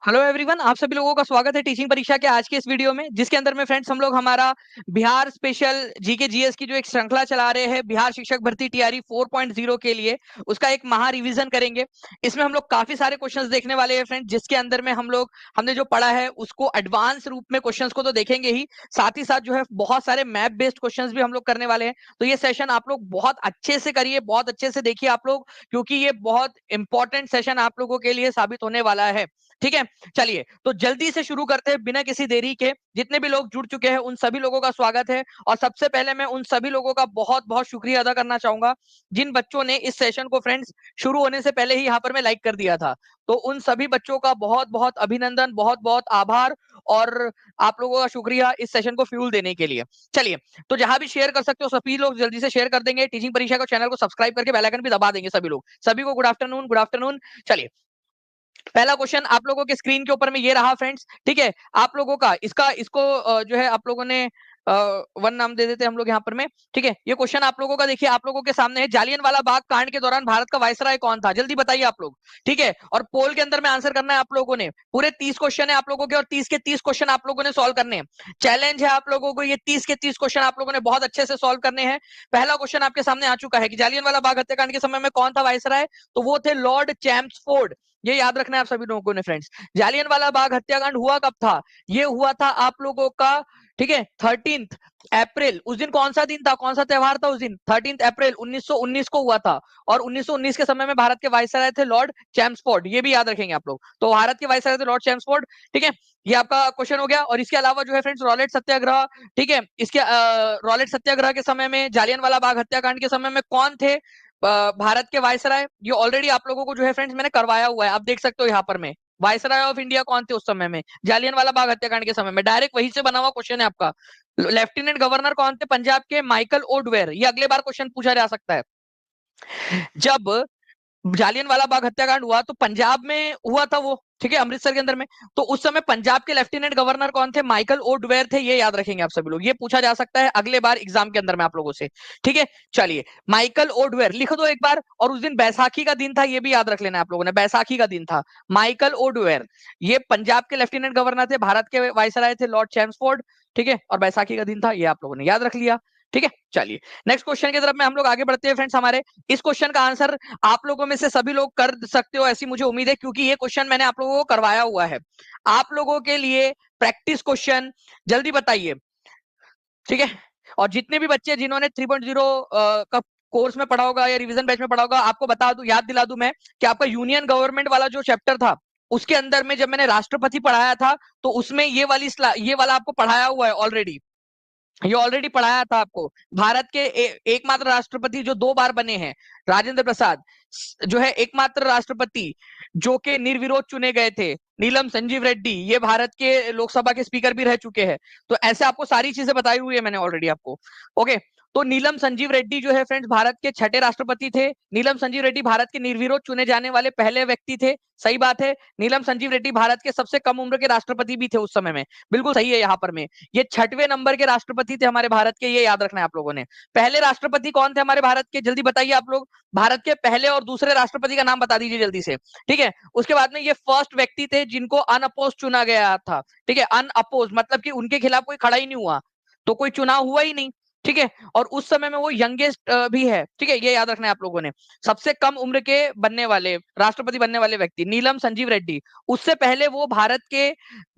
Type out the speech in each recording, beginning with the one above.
Hello everyone, आप सभी लोगों का स्वागत है टीचिंग परीक्षा के आज के इस वीडियो में, जिसके अंदर में फ्रेंड्स हम लोग हमारा बिहार स्पेशल जीके जीएस की जो एक श्रृंखला चला रहे हैं बिहार शिक्षक भर्ती टीआरई 4.0 के लिए, उसका एक महा रिवीजन करेंगे। इसमें हम लोग काफी सारे क्वेश्चंस देखने वाले हैं फ्रेंड्स, जिसके अंदर में हमने जो पढ़ा है उसको एडवांस रूप में क्वेश्चंस को तो देखेंगे ही, साथ ही साथ जो है बहुत सारे मैप बेस्ड क्वेश्चंस भी हम लोग करने वाले हैं। तो ये सेशन आप लोग बहुत अच्छे से करिए, बहुत अच्छे से देखिए आप लोग, क्योंकि ये बहुत इंपॉर्टेंट सेशन आप लोगों के लिए साबित होने वाला है। ठीक है, चलिए तो जल्दी से शुरू करते हैं बिना किसी देरी के। जितने भी लोग जुड़ चुके हैं उन सभी लोगों का स्वागत है, और सबसे पहले मैं उन सभी लोगों का बहुत बहुत शुक्रिया अदा करना चाहूंगा जिन बच्चों ने इस सेशन को फ्रेंड्स शुरू होने से पहले ही यहाँ पर मैं लाइक कर दिया था। तो उन सभी बच्चों का बहुत बहुत अभिनंदन, बहुत बहुत आभार, और आप लोगों का शुक्रिया इस सेशन को फ्यूल देने के लिए। चलिए, तो जहां भी शेयर कर सकते हो सभी लोग जल्दी से शेयर कर देंगे। टीचिंग परीक्षा को चैनल को सब्सक्राइब करके बेल आइकन भी दबा देंगे सभी लोग। सभी को गुड आफ्टरनून, गुड आफ्टरनून। चलिए, पहला क्वेश्चन आप लोगों के स्क्रीन के ऊपर में ये रहा फ्रेंड्स। ठीक है, आप लोगों का इसको जो है आप लोगों ने वन नाम दे देते हैं हम लोग यहाँ पर में। ठीक है, ये क्वेश्चन आप लोगों का देखिए, आप लोगों के सामने है, जालियनवाला बाग कांड के दौरान भारत का वायसराय कौन था? जल्दी बताइए आप लोग। ठीक है, और पोल के अंदर में आंसर करना है आप लोगों ने। पूरे 30 क्वेश्चन है आप लोगों के, और 30 के 30 क्वेश्चन आप लोगों ने सॉल्व करने हैं। चैलेंज है आप लोगों को, ये 30 के 30 क्वेश्चन आप लोगों ने बहुत अच्छे से सॉल्व करने हैं। पहला क्वेश्चन आपके सामने आ चुका है कि जालियनवाला बाग हत्याकांड के समय में कौन था वायसराय? तो वो थे लॉर्ड चैम्सफोर्ड। ये याद रखना है आप सभी लोगों ने फ्रेंड्स। जालियनवाला बाग हत्याकांड हुआ कब था? ये हुआ था आप लोगों का, ठीक है, 13 अप्रैल। उस दिन कौन सा दिन था, कौन सा त्योहार था उस दिन? 13 अप्रैल 1919 को हुआ था। और 1919 के समय में भारत के वायसराय थे लॉर्ड चैम्सफोर्ड। ये भी याद रखेंगे आप लोग। तो भारत के वायसराय थे लॉर्ड चैम्सफोर्ड। ठीक है, ये आपका क्वेश्चन हो गया। और इसके अलावा जो है फ्रेंड्स रॉलेट सत्याग्रह, ठीक है, इसके रॉलेट सत्याग्रह के समय में, जालियनवाला बाग हत्याकांड के समय में कौन थे भारत के वायसराय? ये ऑलरेडी आप लोगों को जो है फ्रेंड्स मैंने करवाया हुआ है, आप देख सकते हो यहाँ पर में। वायसराय ऑफ इंडिया कौन थे उस समय में? जालियनवाला बाग हत्याकांड के समय में। डायरेक्ट वहीं से बना हुआ क्वेश्चन है आपका। लेफ्टिनेंट गवर्नर कौन थे पंजाब के? माइकल ओडवेयर। ये अगले बार क्वेश्चन पूछा जा सकता है। जब जालियनवाला बाग हत्याकांड हुआ तो पंजाब में हुआ था वो, ठीक है, अमृतसर के अंदर में। तो उस समय पंजाब के लेफ्टिनेंट गवर्नर कौन थे? माइकल ओडवेयर थे। ये याद रखेंगे आप सभी लोग, ये पूछा जा सकता है अगले बार एग्जाम के अंदर में आप लोगों से। ठीक है, चलिए, माइकल ओडवेयर लिख दो एक बार। और उस दिन बैसाखी का दिन था, ये भी याद रख लेना आप लोगों ने, बैसाखी का दिन था। माइकल ओडवेयर ये पंजाब के लेफ्टिनेंट गवर्नर थे, भारत के वायसराय थे लॉर्ड चैम्सफोर्ड। ठीक है, और बैसाखी का दिन था, ये आप लोगों ने याद रख लिया। ठीक है, चलिए नेक्स्ट क्वेश्चन की तरफ में हम लोग आगे बढ़ते हैं फ्रेंड्स। हमारे इस क्वेश्चन का आंसर आप लोगों में से सभी लोग कर सकते हो ऐसी मुझे उम्मीद है, क्योंकि ये क्वेश्चन मैंने आप लोगों को करवाया हुआ है। आप लोगों के लिए प्रैक्टिस क्वेश्चन, जल्दी बताइए। ठीक है, और जितने भी बच्चे जिन्होंने 3.0 का कोर्स में पढ़ा होगा या रिवीजन बैच में पढ़ा होगा, आपको बता दूं, याद दिला दूं मैं कि आपका यूनियन गवर्नमेंट वाला जो चैप्टर था, उसके अंदर में जब मैंने राष्ट्रपति पढ़ाया था, तो उसमें ये वाला आपको पढ़ाया हुआ है ऑलरेडी। ये ऑलरेडी पढ़ाया था आपको। भारत के एकमात्र राष्ट्रपति जो 2 बार बने हैं, राजेंद्र प्रसाद जो है एकमात्र राष्ट्रपति जो के निर्विरोध चुने गए थे, नीलम संजीव रेड्डी ये भारत के लोकसभा के स्पीकर भी रह चुके हैं। तो ऐसे आपको सारी चीजें बताई हुई है मैंने ऑलरेडी आपको। ओके, तो नीलम संजीव रेड्डी जो है फ्रेंड्स भारत के 6ठे राष्ट्रपति थे। नीलम संजीव रेड्डी भारत के निर्विरोध चुने जाने वाले पहले व्यक्ति थे। सही बात है, नीलम संजीव रेड्डी भारत के सबसे कम उम्र के राष्ट्रपति भी थे उस समय में। बिल्कुल सही है यहाँ पर में। ये 6वें नंबर के राष्ट्रपति थे हमारे भारत के, ये याद रखना है आप लोगों ने। पहले राष्ट्रपति कौन थे हमारे भारत के? जल्दी बताइए आप लोग। भारत के पहले और दूसरे राष्ट्रपति का नाम बता दीजिए जल्दी से। ठीक है, उसके बाद में ये फर्स्ट व्यक्ति थे जिनको अनअपोज चुना गया था। ठीक है, अनअपोज मतलब कि उनके खिलाफ कोई खड़ा ही नहीं हुआ, तो कोई चुनाव हुआ ही नहीं। ठीक है, और उस समय में वो यंगेस्ट भी है। ठीक है, ये याद रखना है आप लोगों ने। सबसे कम उम्र के बनने वाले राष्ट्रपति बनने वाले व्यक्ति नीलम संजीव रेड्डी। उससे पहले वो भारत के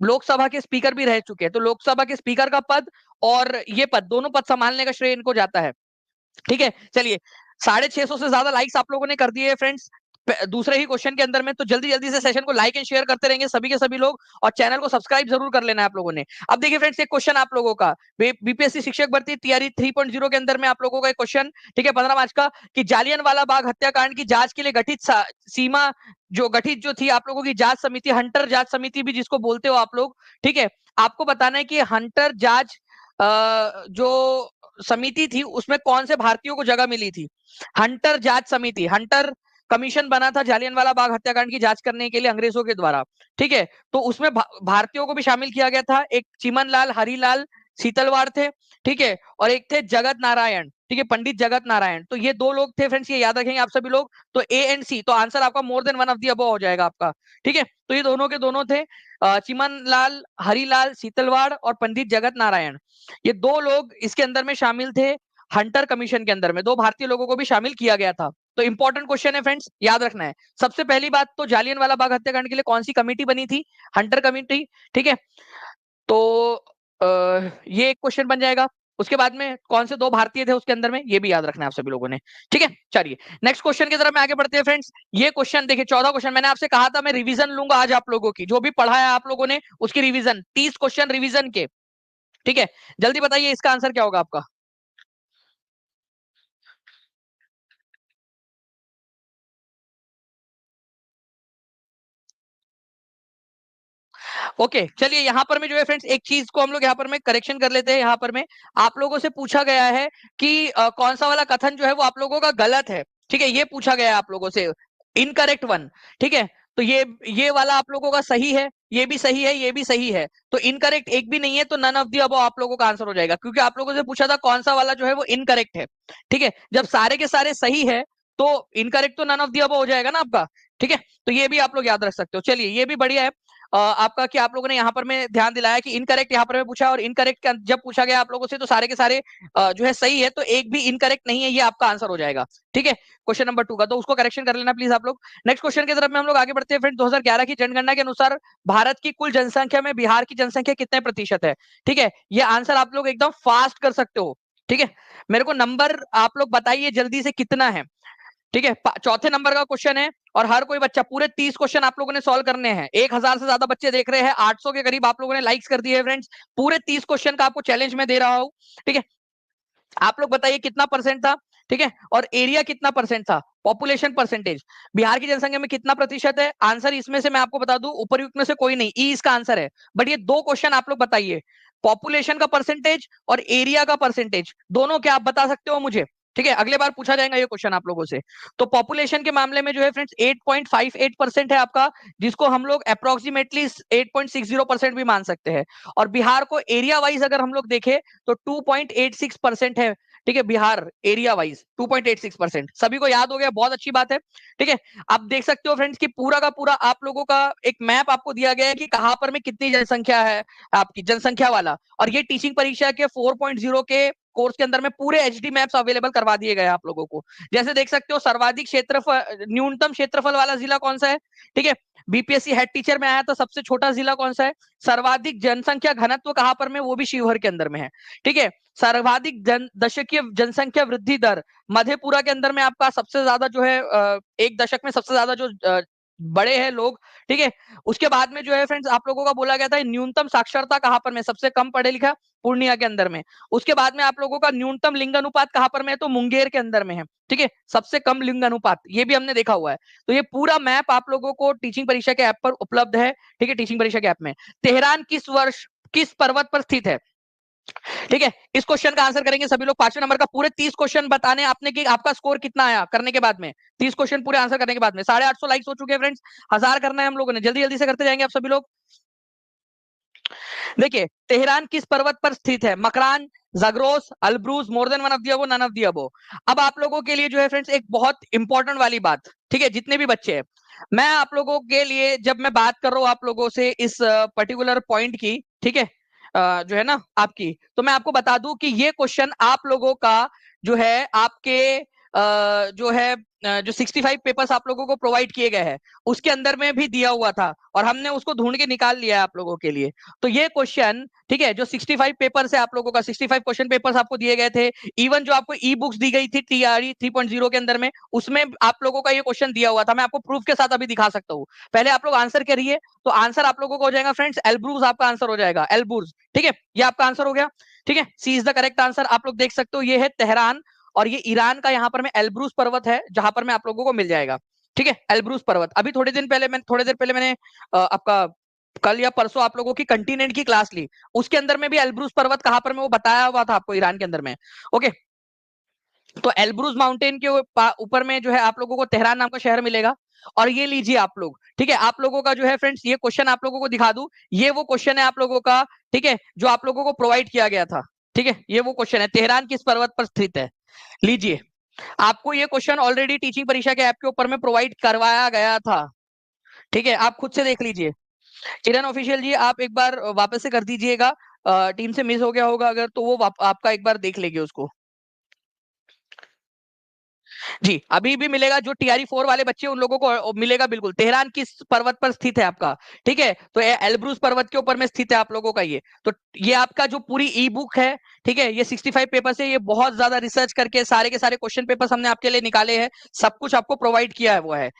लोकसभा के स्पीकर भी रह चुके हैं। तो लोकसभा के स्पीकर का पद और ये पद, दोनों पद संभालने का श्रेय इनको जाता है। ठीक है, चलिए, 650 से ज्यादा लाइक्स आप लोगों ने कर दिए फ्रेंड्स दूसरे ही क्वेश्चन के अंदर में। तो जल्दी जल्दी से सेशन को लाइक एंड शेयर करते रहेंगे सभी के सभी लोग, और चैनल को सब्सक्राइब जरूर कर लेना है आप लोगों ने। अब देखिए फ्रेंड्स, एक क्वेश्चन आप लोगों का बीपीएससी शिक्षक भर्ती तैयारी 3.0 के अंदर में आप लोगों का एक क्वेश्चन, ठीक है, 15 मार्च का, कि जालियनवाला बाग हत्याकांड की जांच के लिए गठित सीमा जो थी आप लोगों की जांच समिति, हंटर जांच समिति भी जिसको बोलते हो आप लोग। ठीक है, आपको बताना है कि हंटर जांच जो समिति थी उसमें कौन से भारतीयों को जगह मिली थी? हंटर जांच समिति, हंटर कमीशन बना था जालियनवाला बाग हत्याकांड की जांच करने के लिए अंग्रेजों के द्वारा। ठीक है, तो उसमें भारतीयों को भी शामिल किया गया था। एक चिमन लाल, हरिलाल, शीतलवाड़ थे। ठीक है, और एक थे जगत नारायण। ठीक है, पंडित जगत नारायण। तो ये दो लोग थे फ्रेंड्स, ये याद रखेंगे आप सभी लोग। तो ए एंड सी, तो आंसर आपका मोर than one of the above हो जाएगा आपका। ठीक है, तो ये दोनों के दोनों थे, चिमन लाल हरिलाल सीतलवाड़ और पंडित जगत नारायण। ये दो लोग इसके अंदर में शामिल थे। हंटर कमीशन के अंदर में दो भारतीय लोगों को भी शामिल किया गया था। तो इंपॉर्टेंट क्वेश्चन है फ्रेंड्स, याद रखना है। सबसे पहली बात तो जालियनवाला बाग हत्याकांड के लिए कौन सी कमेटी बनी थी? Hunter committee. ठीक है, तो ये एक क्वेश्चन बन जाएगा। उसके बाद में कौन से दो भारतीय थे उसके अंदर में, ये भी याद रखना है आप सभी लोगों ने। ठीक है, चलिए नेक्स्ट क्वेश्चन की तरफ में आगे बढ़ते हैं फ्रेंड्स। ये क्वेश्चन देखिए, 14 क्वेश्चन। मैंने आपसे कहा था मैं रिवीजन लूंगा आज आप लोगों की, जो भी पढ़ा है आप लोगों ने उसकी रिवीजन, 30 क्वेश्चन रिवीजन के। ठीक है, जल्दी बताइए इसका आंसर क्या होगा आपका। ओके, चलिए यहाँ पर में जो है फ्रेंड्स, एक चीज को हम लोग यहाँ पर में करेक्शन कर लेते हैं। यहाँ पर में आप लोगों से पूछा गया है कि कौन सा वाला कथन जो है वो आप लोगों का गलत है। ठीक है, ये पूछा गया है आप लोगों से, इनकरेक्ट वन। ठीक है, तो ये वाला आप लोगों का सही है, ये भी सही है, ये भी सही है। तो इनकरेक्ट एक भी नहीं है, तो नन ऑफ दी अबव आप लोगों का आंसर हो जाएगा, क्योंकि आप लोगों से पूछा था कौन सा वाला जो है वो इनकरेक्ट है। ठीक है, जब सारे के सारे सही है तो इनकरेक्ट तो नन ऑफ दी अबव हो जाएगा ना आपका। ठीक है, तो ये भी आप लोग याद रख सकते हो। चलिए, ये भी बढ़िया है आपका, कि आप लोगों ने यहाँ पर में ध्यान दिलाया कि इनकरेक्ट यहाँ पर में पूछा, और इनकरेक्ट जब पूछा गया आप लोगों से तो सारे के सारे जो है सही है, तो एक भी इनकरेक्ट नहीं है, ये आपका आंसर हो जाएगा। ठीक है, क्वेश्चन नंबर 2 का, तो उसको करेक्शन कर लेना प्लीज आप लोग। नेक्स्ट क्वेश्चन की तरफ में हम लोग आगे बढ़ते हैं फ्रेंड। 2011 की जनगणना के अनुसार भारत की कुल जनसंख्या में बिहार की जनसंख्या कितने प्रतिशत है? ठीक है, ये आंसर आप लोग एकदम फास्ट कर सकते हो। ठीक है, मेरे को नंबर आप लोग बताइए जल्दी से कितना है। ठीक है, चौथे नंबर का क्वेश्चन है, और हर कोई बच्चा पूरे 30 क्वेश्चन आप लोगों ने सॉल्व करने हैं। 1000 से ज्यादा बच्चे देख रहे हैं, 800 के करीब आप लोगों ने लाइक्स कर दिए हैं फ्रेंड्स। पूरे 30 क्वेश्चन का आपको चैलेंज में दे रहा हूं। ठीक है, आप लोग बताइए कितना परसेंट था। ठीक है, और एरिया कितना परसेंट था, पॉपुलेशन परसेंटेज, बिहार की जनसंख्या में कितना प्रतिशत है। आंसर इसमें से मैं आपको बता दूं, उपरयुक्त में से कोई नहीं, ई इसका आंसर है। बट ये दो क्वेश्चन आप लोग बताइए, पॉपुलेशन का परसेंटेज और एरिया का परसेंटेज, दोनों क्या आप बता सकते हो मुझे? ठीक है, अगले बार पूछा जाएगा ये क्वेश्चन आप लोगों से। तो पॉपुलेशन के मामले में जो है फ्रेंड्स 8.58% है आपका, जिसको हम लोग अप्रोक्सीमेटली 8.60% भी मान सकते हैं। और बिहार को एरिया वाइज अगर हम लोग देखें तो 2.86% है। ठीक है, बिहार एरिया वाइज 2.86%, सभी को याद हो गया, बहुत अच्छी बात है। ठीक है, आप देख सकते हो फ्रेंड्स कि पूरा का पूरा आप लोगों का एक मैप आपको दिया गया है कि कहां पर में कितनी जनसंख्या है आपकी, जनसंख्या वाला। और ये टीचिंग परीक्षा के 4.0 के कोर्स के अंदर में पूरे एचडी मैप्स अवेलेबल करवा दिए गए आप लोगों को। जैसे देख सकते हो, सर्वाधिक क्षेत्रफल, न्यूनतम क्षेत्रफल वाला जिला कौन सा है? ठीक है, बीपीएससी हेड टीचर में आया था, सबसे छोटा जिला कौन सा है? सर्वाधिक जनसंख्या घनत्व कहां पर में, वो भी शिवहर के अंदर में है। ठीक है, सर्वाधिक दशकीय जनसंख्या वृद्धि दर मधेपुरा के अंदर में आपका सबसे ज्यादा जो है, एक दशक में सबसे ज्यादा जो बड़े हैं लोग। ठीक है, उसके बाद में जो है फ्रेंड्स आप लोगों का बोला गया था न्यूनतम साक्षरता कहां पर में, सबसे कम पढ़े लिखा पूर्णिया के अंदर में। उसके बाद में आप लोगों का न्यूनतम लिंग अनुपात कहां पर में है, तो मुंगेर के अंदर में है। ठीक है, सबसे कम लिंग अनुपात, ये भी हमने देखा हुआ है। तो ये पूरा मैप आप लोगों को टीचिंग परीक्षा के ऐप पर उपलब्ध है। ठीक है, टीचिंग परीक्षा के ऐप में। तेहरान किस वर्ष किस पर्वत पर स्थित है? ठीक है, इस क्वेश्चन का आंसर करेंगे सभी लोग। 5वें नंबर का पूरे 30 क्वेश्चन बताने आपने कि आपका स्कोर कितना आया करने के बाद में, 30 क्वेश्चन पूरे आंसर करने के बाद में 850 लाइक्स हो चुके हैं फ्रेंड्स। 1000 करना है हम लोगों ने, जल्दी जल्दी से करते जाएंगे आप सभी लोग। देखिए, तेहरान किस पर्वत पर स्थित है? Makran, Zagros, Alborz, more than one of the above, none of the above. अब आप लोगों के लिए जो है फ्रेंड्स एक बहुत इंपॉर्टेंट वाली बात, ठीक है, जितने भी बच्चे हैं, मैं आप लोगों के लिए जब मैं बात कर रहा हूं आप लोगों से इस पर्टिकुलर पॉइंट की, ठीक है, जो है ना आपकी, तो मैं आपको बता दूं कि ये क्वेश्चन आप लोगों का जो है आपके जो है जो 65 पेपर्स आप लोगों को प्रोवाइड किए गए हैं उसके अंदर में भी दिया हुआ था, और हमने उसको ढूंढ के निकाल लिया है आप लोगों के लिए। तो ये क्वेश्चन, ठीक है, जो 65 पेपर से आप लोगों का 65 क्वेश्चन पेपर्स आपको दिए गए थे, इवन जो आपको ई बुक्स दी गई थी टीआरई 3.0 के अंदर में, उसमें आप लोगों का ये क्वेश्चन दिया हुआ था। मैं आपको प्रूफ के साथ अभी दिखा सकता हूँ। पहले आप लोग आंसर करिए, तो आंसर आप लोगों को हो जाएगा फ्रेंड्स एल्ब्रूज, आपका आंसर हो जाएगा एल्ब्रूज। ठीक है, ये आपका आंसर हो गया। ठीक है, सी इज द करेक्ट आंसर। आप लोग देख सकते हो ये है तेहरान, और ये ईरान का यहाँ पर में एल्ब्रूज पर्वत है, जहां पर में आप लोगों को मिल जाएगा। ठीक है, एल्ब्रूज पर्वत। अभी थोड़ी देर पहले मैंने आपका कल या परसों आप लोगों की कंटिनेंट की क्लास ली, उसके अंदर में भी एल्ब्रूज पर्वत कहां पर में वो बताया हुआ था आपको, ईरान के अंदर में। ओके, तो एल्ब्रूज माउंटेन के ऊपर में जो है आप लोगों को तेहरान नाम का शहर मिलेगा। और ये लीजिए आप लोग, ठीक है, आप लोगों का जो है फ्रेंड्स ये क्वेश्चन आप लोगों को दिखा दूं, ये वो क्वेश्चन है आप लोगों का, ठीक है, जो आप लोगों को प्रोवाइड किया गया था। ठीक है, ये वो क्वेश्चन है, तेहरान किस पर्वत पर स्थित है। लीजिए, आपको ये क्वेश्चन ऑलरेडी टीचिंग परीक्षा के ऐप के ऊपर में प्रोवाइड करवाया गया था, ठीक है, आप खुद से देख लीजिए। किरण ऑफिशियल जी, आप एक बार वापस से कर दीजिएगा, टीम से मिस हो गया होगा अगर, तो वो आपका एक बार देख लेंगे उसको। जी, अभी भी मिलेगा, जो टीआरई 4 वाले बच्चे उन लोगों को मिलेगा बिल्कुल। तेहरान किस पर्वत पर स्थित है आपका, ठीक है, तो ये एल्ब्रूस पर्वत के ऊपर में स्थित है आप लोगों का ये। तो ये आपका जो पूरी ई बुक है, ठीक है, ये 65 पेपर्स है, ये बहुत ज्यादा रिसर्च करके सारे के सारे क्वेश्चन पेपर्स हमने आपके लिए निकाले हैं, सब कुछ आपको प्रोवाइड किया है वो है।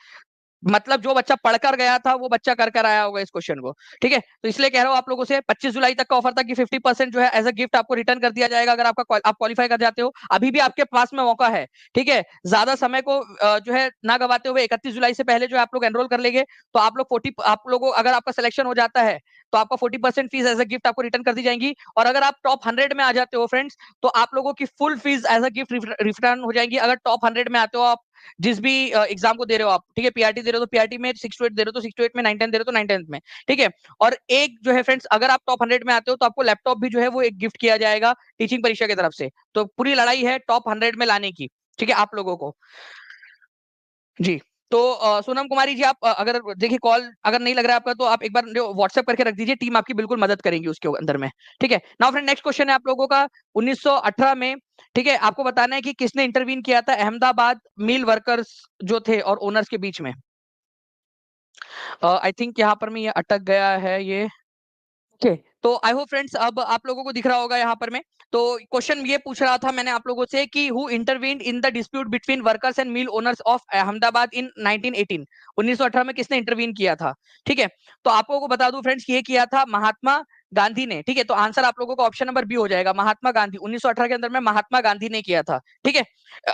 मतलब जो बच्चा पढ़कर गया था वो बच्चा कर कर आया होगा इस क्वेश्चन को, ठीक है। तो इसलिए कह रहा हूं आप लोगों से 25 जुलाई तक का ऑफर था कि 50% जो है एज अ गिफ्ट आपको रिटर्न कर दिया जाएगा अगर आप क्वालिफाई कर जाते हो। अभी भी आपके पास में मौका है, ठीक है, ज्यादा समय को जो है ना गवाते हुए 31 जुलाई से पहले जो है आप लोग एनरोल कर लेंगे तो आप लोगों अगर आपका सिलेक्शन हो जाता है तो आपका 40% फीस एज अ गिफ्ट आपको रिटर्न कर दी जाएंगी। और अगर आप टॉप 100 में आ जाते हो फ्रेंड्स, तो आप लोगों की full fees as a gift return हो जाएंगी। अगर टॉप 100 में आते हो आप, जिस भी एग्जाम को दे रहे हो आप, ठीक है, पीआरटी दे रहे हो तो पीआरटी में 6 to 8 दे रहे हो तो 6 to 8 में, 9 10 दे रहे हो तो 9 10 में, ठीक है। और एक जो है फ्रेंड्स, अगर आप टॉप 100 में आते हो तो आपको लैपटॉप भी जो है वो एक गिफ्ट किया जाएगा टीचिंग परीक्षा की तरफ से। तो पूरी लड़ाई है टॉप 100 में लाने की, ठीक है, आप लोगों को। जी, तो सोनम कुमारी जी, आप अगर देखिए कॉल अगर नहीं लग रहा है आपका तो आप एक बार व्हाट्सएप करके रख दीजिए, टीम आपकी बिल्कुल मदद करेंगी उसके अंदर में, ठीक है। नाउ फ्रेंड, नेक्स्ट क्वेश्चन है आप लोगों का 1918 में, ठीक है, आपको बताना है कि किसने इंटरवीन किया था अहमदाबाद मिल वर्कर्स जो थे और ओनर्स के बीच में। आई थिंक यहाँ पर मैं ये अटक गया है ये, ओके। तो आई होप फ्रेंड्स अब आप लोगों को दिख रहा होगा यहाँ पर में। तो क्वेश्चन ये पूछ रहा था मैंने आप लोगों से कि who intervened in the dispute between workers and mill owners of Ahmedabad in 1918, 1918 में किसने इंटरवीन किया था, ठीक है। तो आप लोगों को बता दूं फ्रेंड्स, ये किया था महात्मा गांधी ने, ठीक है। तो आंसर आप लोगों का ऑप्शन नंबर बी हो जाएगा, महात्मा गांधी। 1918 के अंदर में महात्मा गांधी ने किया था, ठीक है।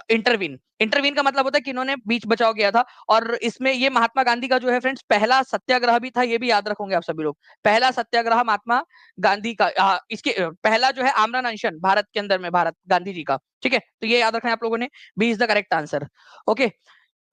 इंटरवीन, इंटरवीन का मतलब होता है कि इन्होंने बीच बचाव किया था। और इसमें ये महात्मा गांधी का जो है फ्रेंड्स पहला सत्याग्रह भी था, ये भी याद रखोगे आप सभी लोग। पहला सत्याग्रह महात्मा गांधी का, इसके पहला जो है आमरण अनशन भारत के अंदर में, भारत गांधी जी का, ठीक है। तो ये याद रखना है आप लोगों ने, B is the correct answer, okay.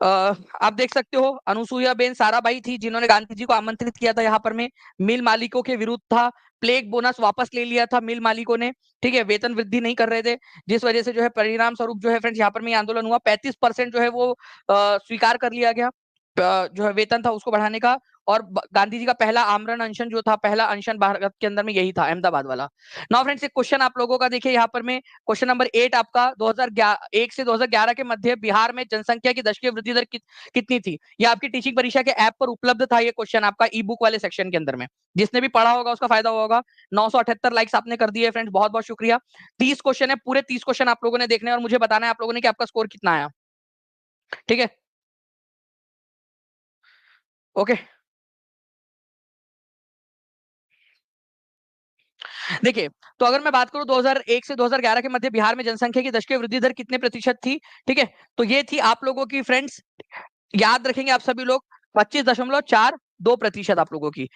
आप देख सकते हो अनुसुईया बेन साराभाई थी जिन्होंने गांधी जी को आमंत्रित किया था यहाँ पर में। मिल मालिकों के विरुद्ध था, प्लेग बोनस वापस ले लिया था मिल मालिकों ने, ठीक है, वेतन वृद्धि नहीं कर रहे थे, जिस वजह से जो है परिणाम स्वरूप जो है फ्रेंड्स यहाँ पर में आंदोलन हुआ। 35% जो है वो स्वीकार कर लिया गया, जो है वेतन था उसको बढ़ाने का। और गांधी जी का पहला आमरण अनशन जो था, पहला अनशन भारत के अंदर में यही था, अहमदाबाद वाला। नाउ फ्रेंड्स, एक क्वेश्चन आप लोगों का देखिए यहाँ पर में, क्वेश्चन नंबर 8 आपका 2001 से 2011 के मध्य बिहार में जनसंख्या की दशकीय वृद्धि दर कितनी थी। ये आपकी टीचिंग परीक्षा के ऐप पर उपलब्ध था, ये क्वेश्चन आपका ई बुक वाले सेक्शन के अंदर में। जिसने भी पढ़ा होगा उसका फायदा होगा। 978 लाइक्स आपने कर दिए फ्रेंड्स, बहुत बहुत शुक्रिया। 30 क्वेश्चन है, पूरे 30 क्वेश्चन आप लोगों ने देखने और मुझे बताना है आप लोगों ने कि आपका स्कोर कितना आया, ठीक है, ओके। देखिए, तो अगर मैं बात करूं 2001 से 2011 के मध्य बिहार में जनसंख्या की दशकीय वृद्धि दर कितने प्रतिशत थी, ठीक है। तो ये थी आप लोगों की फ्रेंड्स, याद रखेंगे आप सभी लोग, 25.42% आप लोगों की,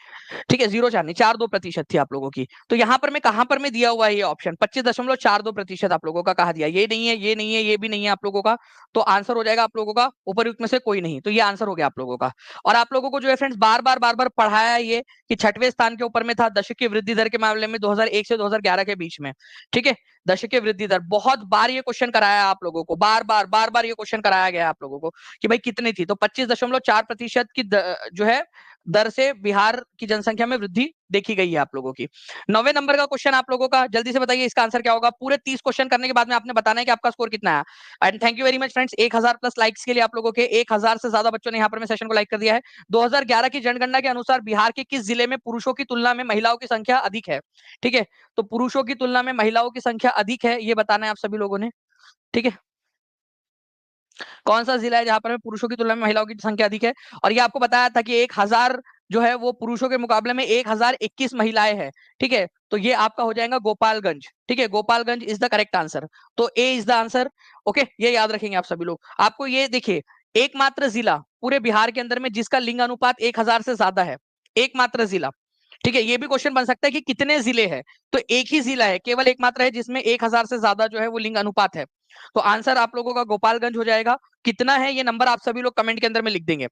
ठीक है, 0 4 नहीं, 4-2% थी आप लोगों की। तो यहाँ पर मैं कहां पर मैं दिया हुआ है ये ऑप्शन 25.42% आप लोगों का कहा दिया, ये नहीं है, ये नहीं है, ये भी नहीं है आप लोगों का। तो आंसर हो जाएगा आप लोगों का उपरयुक्त में से कोई नहीं, तो ये आंसर हो गया आप लोगों का। और आप लोगों को जो है फ्रेंड्स बार बार पढ़ाया है ये कि 6वें स्थान के ऊपर में था दशक की वृद्धि दर के मामले में 2001 से 2011 के बीच में, ठीक है। दशक की वृद्धि दर बहुत बार ये क्वेश्चन कराया आप लोगों को, बार बार ये क्वेश्चन कराया गया आप लोगों को कि भाई कितनी थी। तो 25.4% की जो है दर से बिहार की जनसंख्या में वृद्धि देखी गई है आप लोगों की। 9वें नंबर का क्वेश्चन आप लोगों का, जल्दी से बताइए इसका आंसर क्या होगा। पूरे 30 क्वेश्चन करने के बाद में आपने बताना है कि आपका स्कोर कितना है। And thank you very much friends, 1000 plus likes के लिए आप लोगों के, 1000 से ज्यादा बच्चों ने यहाँ पर में सेशन को लाइक कर दिया है। 2011 की जनगणना के अनुसार बिहार के किस जिले में पुरुषों की तुलना में महिलाओं की संख्या अधिक है, ठीक है। तो पुरुषों की तुलना में महिलाओं की संख्या अधिक है, ये बताना है आप सभी लोगों ने, ठीक है। कौन सा जिला है जहां पर पुरुषों की तुलना में महिलाओं की संख्या अधिक है। और ये आपको बताया था कि 1000 जो है वो पुरुषों के मुकाबले में 1021 महिलाएं हैं, ठीक है। तो ये आपका हो जाएगा गोपालगंज, ठीक है, Gopalganj is the correct answer. तो ए इज द आंसर, ओके, ये याद रखेंगे आप सभी लोग। आपको ये देखिए, एकमात्र जिला पूरे बिहार के अंदर में जिसका लिंग अनुपात 1000 से ज्यादा है, एकमात्र जिला, ठीक है। ये भी क्वेश्चन बन सकता है कि कितने जिले हैं, तो एक ही जिला है, केवल एकमात्र है जिसमें 1000 से ज्यादा जो है वो लिंग अनुपात है। तो आंसर आप लोगों का गोपालगंज हो जाएगा। कितना है ये नंबर आप सभी लोग कमेंट के अंदर में लिख देंगे।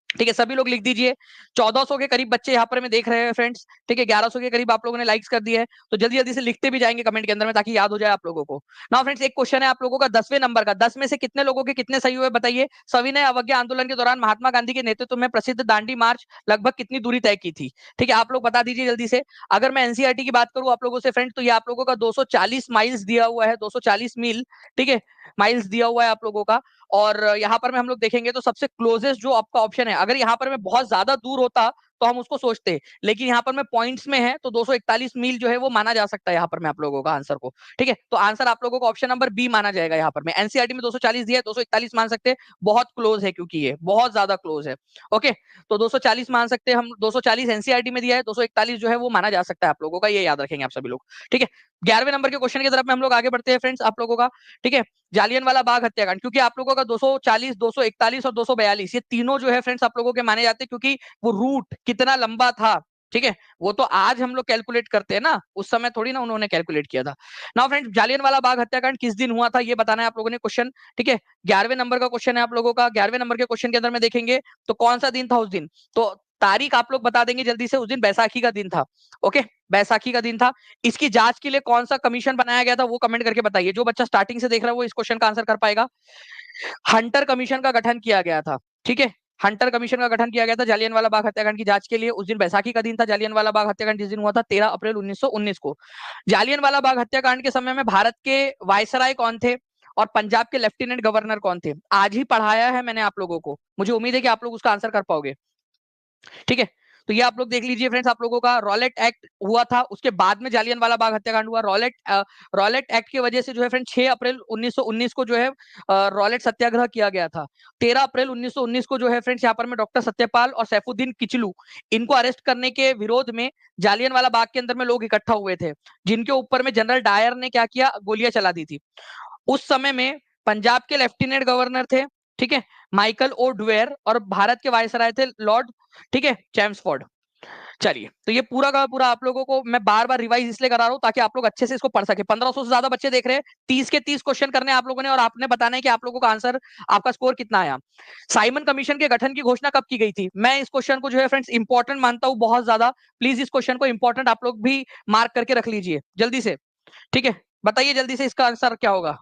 ठीक है, सभी लोग लिख दीजिए। 1400 के करीब बच्चे यहाँ पर मैं देख रहे हैं फ्रेंड्स। ठीक है, 1100 के करीब आप लोगों ने लाइक्स कर दिए है, तो जल्दी जल्दी से लिखते भी जाएंगे कमेंट के अंदर में, ताकि याद हो जाए आप लोगों को। नाउ फ्रेंड्स, एक क्वेश्चन है आप लोगों का 10वें नंबर का। 10 में से कितने लोगों के कितने सही हुए बताइए। सविनय अवज्ञा आंदोलन के दौरान महात्मा गांधी के नेतृत्व में प्रसिद्ध दांडी मार्च लगभग कितनी दूरी तय की थी। ठीक है, आप लोग बता दीजिए जल्दी से। अगर मैं एनसीईआरटी की बात करूं आप लोगों से फ्रेंड, तो ये आप लोगों का 240 माइल्स दिया हुआ है, 240 मील। ठीक है, माइल्स दिया हुआ है आप लोगों का। और यहाँ पर में हम लोग देखेंगे तो सबसे क्लोजेस्ट जो आपका ऑप्शन है, अगर यहाँ पर में बहुत ज्यादा दूर होता तो हम उसको सोचते, लेकिन यहाँ पर में पॉइंट्स में है, तो 241 मील जो है वो माना जा सकता है यहाँ पर में आप लोगों का आंसर को। ठीक है, तो आंसर आप लोगों का ऑप्शन नंबर बी माना जाएगा। यहाँ पर में एनसीईआरटी में 240 दिया है, 241 मान सकते हैं, बहुत क्लोज है, क्योंकि ये बहुत ज्यादा क्लोज है। ओके, तो 240 मान सकते हैं हम, 240 एनसीईआरटी में दिया है, 241 जो है वो माना जा सकता है आप लोगों का, ये याद रखेंगे आप सभी लोग। ठीक है, 11वें नंबर के क्वेश्चन की तरफ में हम लोग आगे बढ़ते हैं फ्रेंड्स आप लोगों का। ठीक है, जालियनवाला बाग हत्याकांड, क्योंकि आप लोगों का 240, 241 और 242 ये तीनों जो है फ्रेंड्स आप लोगों के माने जाते हैं, क्योंकि वो रूट कितना लंबा था। ठीक है, वो तो आज हम लोग कैलकुलेट करते हैं ना, उस समय थोड़ी ना उन्होंने कैलकुलेट किया था। नाउ फ्रेंड्स, जालियनवाला बाग हत्याकांड किस दिन हुआ था ये बताना है आप लोगों ने क्वेश्चन। ठीक है, 11वें नंबर का क्वेश्चन है आप लोगों का। 11वें नंबर के क्वेश्चन के अंदर में देखेंगे तो कौन सा दिन था उस दिन, तो तारीख आप लोग बता देंगे जल्दी से। उस दिन बैसाखी का दिन था। ओके, बैसाखी का दिन था। इसकी जांच के लिए कौन सा कमीशन बनाया गया था वो कमेंट करके बताइए। जो बच्चा स्टार्टिंग से देख रहा है वो इस क्वेश्चन का आंसर कर पाएगा। हंटर कमीशन का गठन किया गया था। ठीक है, हंटर कमीशन का गठन किया गया था जालियनवाला बाग हत्याकांड की जांच के लिए। उस दिन बैसाखी का दिन था। जालियनवाला बाग हत्याकांड जिस दिन हुआ था 13 अप्रैल 1919 को। जालियनवाला बाग हत्याकांड के समय में भारत के वायसराय कौन थे और पंजाब के लेफ्टिनेंट गवर्नर कौन थे, आज ही पढ़ाया है मैंने आप लोगों को। मुझे उम्मीद है कि आप लोग उसका आंसर कर पाओगे। ठीक है, तो ये आप लोग देख लीजिए फ्रेंड्स, आप लोगों का रॉलेट एक्ट हुआ था, उसके बाद में जालियनवाला बाग हत्याकांड हुआ। रॉलेट एक्ट की वजह से जो है फ्रेंड्स 6 अप्रैल 1919 को जो है रॉलेट सत्याग्रह किया गया था। 13 अप्रैल 1919 को जो है फ्रेंड्स यहाँ पर में डॉक्टर सत्यपाल और सैफुद्दीन किचलू, इनको अरेस्ट करने के विरोध में जालियनवाला बाग के अंदर में लोग इकट्ठा हुए थे, जिनके ऊपर में जनरल डायर ने क्या किया, गोलियां चला दी थी। उस समय में पंजाब के लेफ्टिनेंट गवर्नर थे, ठीक है, माइकल ओ डुवेर, और भारत के वायसराय थे लॉर्ड, ठीक है, चैम्सफोर्ड। चलिए, तो ये पूरा का पूरा आप लोगों को मैं बार बार रिवाइज इसलिए करा रहा हूं ताकि आप लोग अच्छे से इसको पढ़ सके। 1500 से ज्यादा बच्चे देख रहे हैं, 30 के 30 क्वेश्चन करने आप लोगों ने, और आपने बताना है कि आप लोगों का आंसर, आपका स्कोर कितना आया। साइमन कमीशन के गठन की घोषणा कब की गई थी। मैं इस क्वेश्चन को जो है फ्रेंड्स इंपॉर्टेंट मानता हूं बहुत ज्यादा। प्लीज इस क्वेश्चन को इंपॉर्टेंट आप लोग भी मार्क करके रख लीजिए जल्दी से। ठीक है, बताइए जल्दी से इसका आंसर क्या होगा।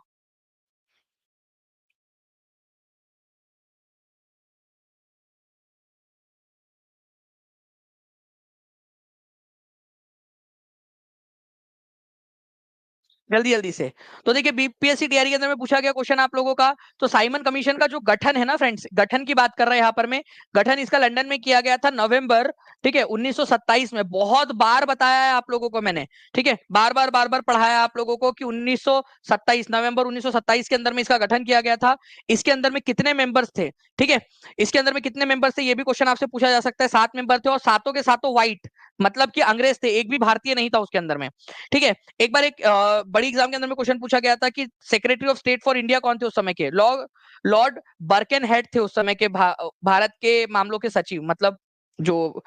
जल्दी जल्दी से। तो देखिए, बीपीएससी टीआरई के अंदर में पूछा गया क्वेश्चन आप लोगों का, तो साइमन कमीशन का जो गठन है ना फ्रेंड्स, गठन की बात कर रहे हैं यहाँ पर में। गठन इसका लंदन में किया गया था नवंबर, ठीक है, 1927 में। बहुत बार बताया है आप लोगों को मैंने, ठीक है, बार बार पढ़ाया आप लोगों को कि 1927 नवंबर 1927 के अंदर में इसका गठन किया गया था। इसके अंदर में कितने मेंबर्स थे, ठीक है, इसके अंदर में कितने मेंबर्स थे ये भी क्वेश्चन आपसे पूछा जा सकता है। 7 मेंबर थे, और सातों के सातों व्हाइट, मतलब कि अंग्रेज थे, एक भी भारतीय नहीं था उसके अंदर में। ठीक है, एक बार एक बड़ी एग्जाम के अंदर में क्वेश्चन पूछा गया था कि secretary of state for India कौन थे उस समय के। लॉर्ड बर्केन हेड थे उस समय के, भारत के मामलों के सचिव, मतलब जो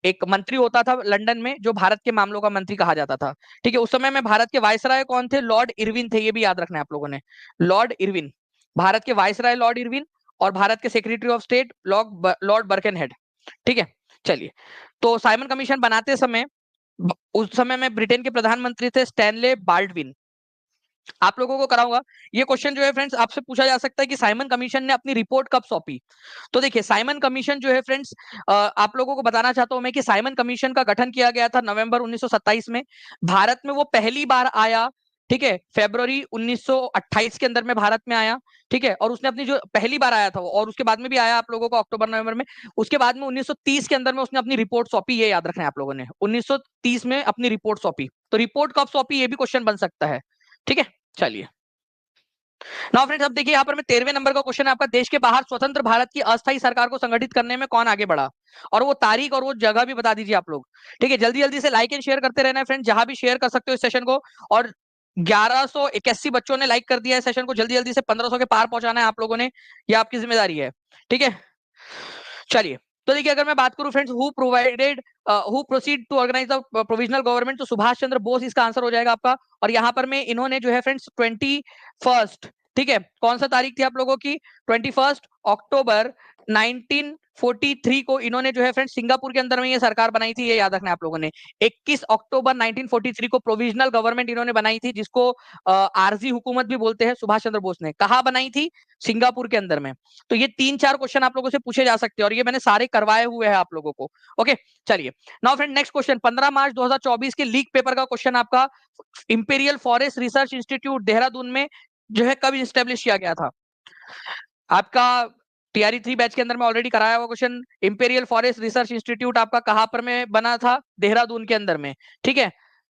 एक मंत्री होता था लंदन में, जो भारत के मामलों का मंत्री कहा जाता था। ठीक है, उस समय में भारत के वायसराय कौन थे, लॉर्ड इरविन थे, ये भी याद रखना है आप लोगों ने। लॉर्ड इरविन, भारत के वायसराय लॉर्ड इरविन, और भारत के secretary of state lord Birkenhead. ठीक है, चलिए, तो साइमन कमीशन बनाते समय, उस समय में ब्रिटेन के प्रधानमंत्री थे स्टैनले बाल्डविन। आप लोगों को कराऊंगा ये क्वेश्चन जो है फ्रेंड्स, आपसे पूछा जा सकता है कि साइमन कमीशन ने अपनी रिपोर्ट कब सौंपी। तो देखिए, साइमन कमीशन जो है फ्रेंड्स, आप लोगों को बताना चाहता हूं मैं कि साइमन कमीशन का गठन किया गया था नवंबर 1927 में। भारत में वो पहली बार आया, ठीक है, फरवरी 1928 के अंदर में भारत में आया। ठीक है, और उसने अपनी जो पहली बार आया था वो, और उसके बाद में भी आया आप लोगों को अक्टूबर नवंबर में। उसके बाद में 1930 के अंदर में उसने अपनी रिपोर्ट सौंपी, ये याद रखना है आप लोगों ने, 1930 में अपनी रिपोर्ट सौंपी। तो रिपोर्ट कब सौंपी ये भी क्वेश्चन बन सकता है। ठीक है, चलिए। नाउ फ्रेंड्स, अब देखिए यहाँ पर मैं 13वें नंबर का क्वेश्चन है आपका। देश के बाहर स्वतंत्र भारत की अस्थायी सरकार को संगठित करने में कौन आगे बढ़ा, और वो तारीख और वो जगह भी बता दीजिए आप लोग। ठीक है, जल्दी जल्दी से लाइक एंड शेयर करते रहना है फ्रेंड, जहां भी शेयर कर सकते हो इस सेशन को। और 1181 बच्चों ने लाइक कर दिया है सेशन को, जल्दी जल्दी से 1500 के पार पहुंचाना है आप लोगों ने, ये आपकी जिम्मेदारी है। ठीक है, चलिए, तो देखिए, अगर मैं बात करूं friends, who proceed to organise the provisional government, तो सुभाष चंद्र बोस इसका आंसर हो जाएगा आपका। और यहाँ पर में इन्होंने जो है फ्रेंड्स 21, ठीक है, कौन सा तारीख थी आप लोगों की, 21 अक्टूबर 19 1943 को इन्होंने जो है फ्रेंड्स सिंगापुर के अंदर में ये सरकार बनाई थी, ये याद रखना है आप लोगों ने। 21 अक्टूबर 1943 को प्रोविजनल गवर्नमेंट इन्होंने बनाई थी, जिसको आरजी हुकूमत भी बोलते हैं, सुभाष चंद्र बोस ने। कहा बनाई थी? सिंगापुर के अंदर में। तो ये 3-4 क्वेश्चन आप लोगों से पूछे जा सकते हैं, और ये मैंने सारे करवाए हुए हैं आप लोगों को। ओके, चलिए नाउ फ्रेंड नेक्स्ट क्वेश्चन, 15 मार्च 2024 के लीक पेपर का क्वेश्चन आपका, imperial forest research institute Dehradun में जो है कब स्टेब्लिश किया गया था? आपका टीआरई 3 बैच के अंदर में ऑलरेडी कराया हुआ question, imperial forest research institute आपका कहां पर में बना था? देहरादून के अंदर में, ठीक है,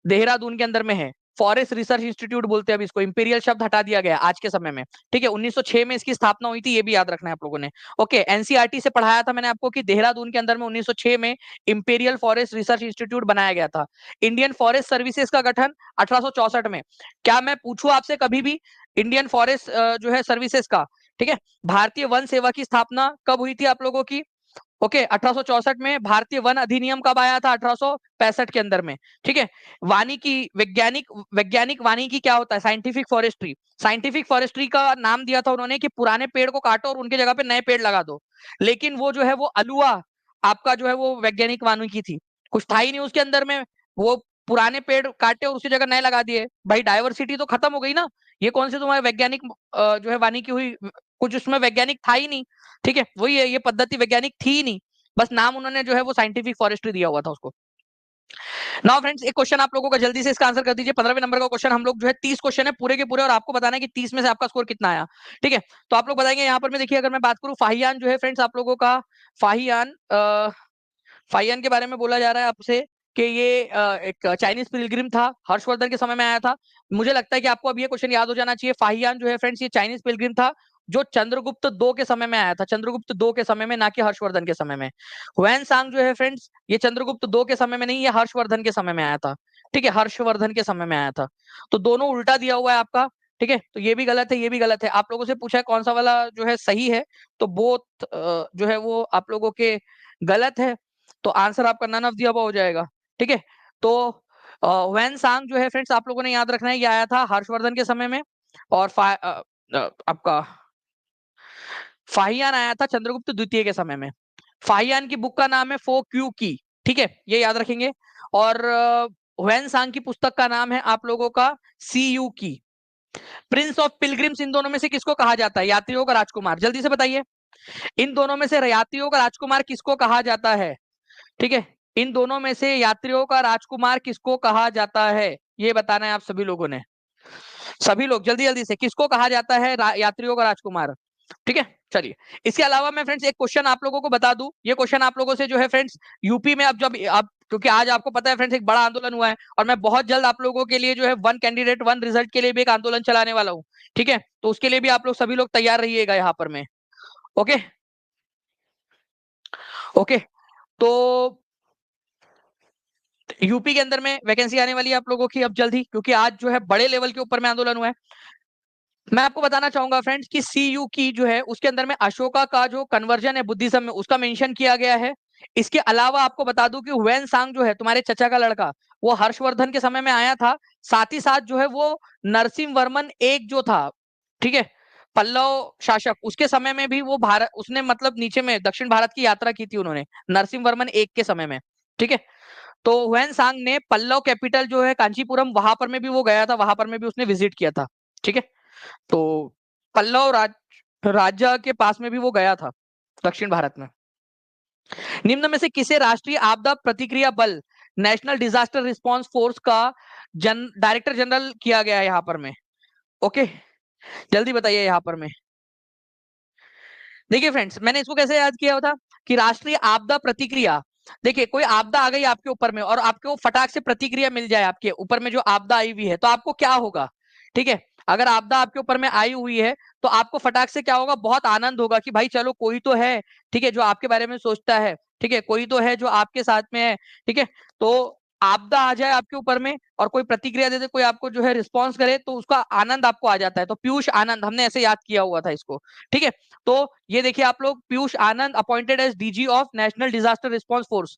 देहरादून के अंदर में है। फॉरेस्ट रिसर्च इंस्टीट्यूट बोलते हैं अब इसको, इंपीरियल शब्द हटा दिया गया आज के समय में, ठीक है। 1906 में इसकी स्थापना हुई थी, ये भी याद रखना है आप लोगों ने। ओके, एनसीईआरटी से पढ़ाया था मैंने आपको कि देहरादून के अंदर में 1906 में इंपीरियल फॉरेस्ट रिसर्च इंस्टीट्यूट बनाया गया था। इंडियन फॉरेस्ट सर्विसेज का गठन 1864 में। क्या मैं पूछूं आपसे कभी भी इंडियन फॉरेस्ट जो है सर्विसेज का, ठीक है, भारतीय वन सेवा की स्थापना कब हुई थी आप लोगों की? ओके, 1864 में। भारतीय वन अधिनियम कब आया था? 1865 के अंदर में, ठीक है। वानिकी, वैज्ञानिक वैज्ञानिक वानिकी क्या होता है? Scientific forestry. साइंटिफिक फॉरेस्ट्री का नाम दिया था उन्होंने कि पुराने पेड़ को काटो और उनके जगह पे नए पेड़ लगा दो। लेकिन वो जो है वो अलुआ आपका जो है वो वैज्ञानिक वानिकी थी, कुछ था ही नहीं उसके अंदर में। वो पुराने पेड़ काटे और उसकी जगह नए लगा दिए, भाई डाइवर्सिटी तो खत्म हो गई ना। ये कौन सी तुम्हारे वैज्ञानिक जो है वानिकी हुई? कुछ उसमें वैज्ञानिक था ही नहीं, ठीक है। वही है, ये पद्धति वैज्ञानिक थी ही नहीं, बस नाम उन्होंने जो है वो साइंटिफिक फॉरेस्ट्री दिया हुआ था उसको। नाउ फ्रेंड्स, एक क्वेश्चन आप लोगों का जल्दी से इसका आंसर कर दीजिए। 15वें नंबर का क्वेश्चन हम लोग जो है 30 क्वेश्चन है पूरे के पूरे, और आपको बताना है कि 30 में से आपका स्कोर कितना आया, ठीक है। तो आप लोग बताएंगे यहाँ पर। मैं देखिए, अगर मैं बात करूं फाहियान जो है फ्रेंड्स आप लोगों का, फाहियान फाहियान के बारे में बोला जा रहा है आपसे कि ये एक चाइनीज पिलग्रिम था, हर्षवर्धन के समय में आया था। मुझे लगता है कि आपको अब ये क्वेश्चन याद हो जाना चाहिए। फाहियान जो है फ्रेंड्स ये चाइनीज पिलग्रिम था जो चंद्रगुप्त 2 के समय में आया था, चंद्रगुप्त 2 के समय में, ना कि हर्षवर्धन के समय में। हुएन सांग जो है फ्रेंड्स ये चंद्रगुप्त 2 के समय में नहीं, ये हर्षवर्धन के समय में आया था, ठीक है, हर्षवर्धन के समय में आया था। तो दोनों उल्टा दिया हुआ है आपका, ठीक है। तो ये भी गलत है, ये भी गलत है। आप लोगों से पूछा है कौन सा वाला जो है सही है, तो बोथ जो है वो आप लोगों के गलत है। तो आंसर आपका नन ऑफ द अबव हो जाएगा, ठीक है। तो वैन सांग जो है फ्रेंड्स आप लोगों ने याद रखना है, ये आया था हर्षवर्धन के समय में, और आपका फाहियान आया था चंद्रगुप्त द्वितीय के समय में। फाहियान की बुक का नाम है फो क्यू की, ठीक है, ये याद रखेंगे। और वैन सांग की पुस्तक का नाम है आप लोगों का सी यू की। प्रिंस ऑफ पिलग्रिम्स इन दोनों में से किसको कहा जाता है? यात्रियों का राजकुमार, जल्दी से बताइए। इन दोनों में से यात्रियों का राजकुमार किसको कहा जाता है? ठीक है, इन दोनों में से यात्रियों का राजकुमार किसको कहा जाता है, ये बताना है आप सभी लोगों ने। सभी लोग जल्दी जल्दी से, किसको कहा जाता है यात्रियों का राजकुमार? ठीक है, चलिए। इसके अलावा मैं फ्रेंड्स एक क्वेश्चन आप लोगों को बता दूं, ये क्वेश्चन आप लोगों से जो है फ्रेंड्स यूपी में, अब जब अब क्योंकि आज आपको पता है फ्रेंड्स एक बड़ा आंदोलन हुआ है, और मैं बहुत जल्द आप लोगों के लिए जो है वन कैंडिडेट वन रिजल्ट के लिए भी एक आंदोलन चलाने वाला हूँ, ठीक है। तो उसके लिए भी आप लोग सभी लोग तैयार रहिएगा यहाँ पर में। ओके ओके, तो यूपी के अंदर में वैकेंसी आने वाली है आप लोगों की अब जल्द ही, क्योंकि आज जो है बड़े लेवल के ऊपर में आंदोलन हुआ है। मैं आपको बताना चाहूंगा फ्रेंड्स कि सीयू की जो है उसके अंदर में अशोका का जो कन्वर्जन है बुद्धिज्म में, उसका मेंशन किया गया है। इसके अलावा आपको बता दूं कि हुएन सांग जो है तुम्हारे चचा का लड़का, वो हर्षवर्धन के समय में आया था। साथ ही साथ जो है वो नरसिंह वर्मन एक जो था, ठीक है, पल्लव शासक, उसके समय में भी वो भारत, उसने मतलब नीचे में दक्षिण भारत की यात्रा की थी उन्होंने, नरसिंह वर्मन एक के समय में, ठीक है। तो हुएन सांग ने पल्लव कैपिटल जो है कांचीपुरम, वहां पर में भी वो गया था, वहां पर में भी उसने विजिट किया था, ठीक है। तो पल्लव राज्य के पास में भी वो गया था दक्षिण भारत में। निम्न में से किसे राष्ट्रीय आपदा प्रतिक्रिया बल, नेशनल डिजास्टर रिस्पांस फोर्स का डायरेक्टर जनरल किया गया है यहाँ पर में? ओके, जल्दी बताइए यहाँ पर में। देखिए फ्रेंड्स, मैंने इसको कैसे याद किया था कि राष्ट्रीय आपदा प्रतिक्रिया, देखिए कोई आपदा आ गई आपके ऊपर में और आपको फटाक से प्रतिक्रिया मिल जाए आपके ऊपर में जो आपदा आई हुई है, तो आपको क्या होगा? ठीक है, अगर आपदा आपके ऊपर में आई हुई है तो आपको फटाक से क्या होगा? बहुत आनंद होगा कि भाई चलो कोई तो है, ठीक है, जो आपके बारे में सोचता है, ठीक है, कोई तो है जो आपके साथ में है, ठीक है। तो आपदा आ जाए आपके ऊपर में और कोई प्रतिक्रिया दे दे, कोई आपको जो है रिस्पॉन्स करे, तो उसका आनंद आपको आ जाता है। तो पीयूष आनंद, हमने ऐसे याद किया हुआ था इसको, ठीक है। तो ये देखिए आप लोग, Piyush Anand appointed as DG of National Disaster Response Force.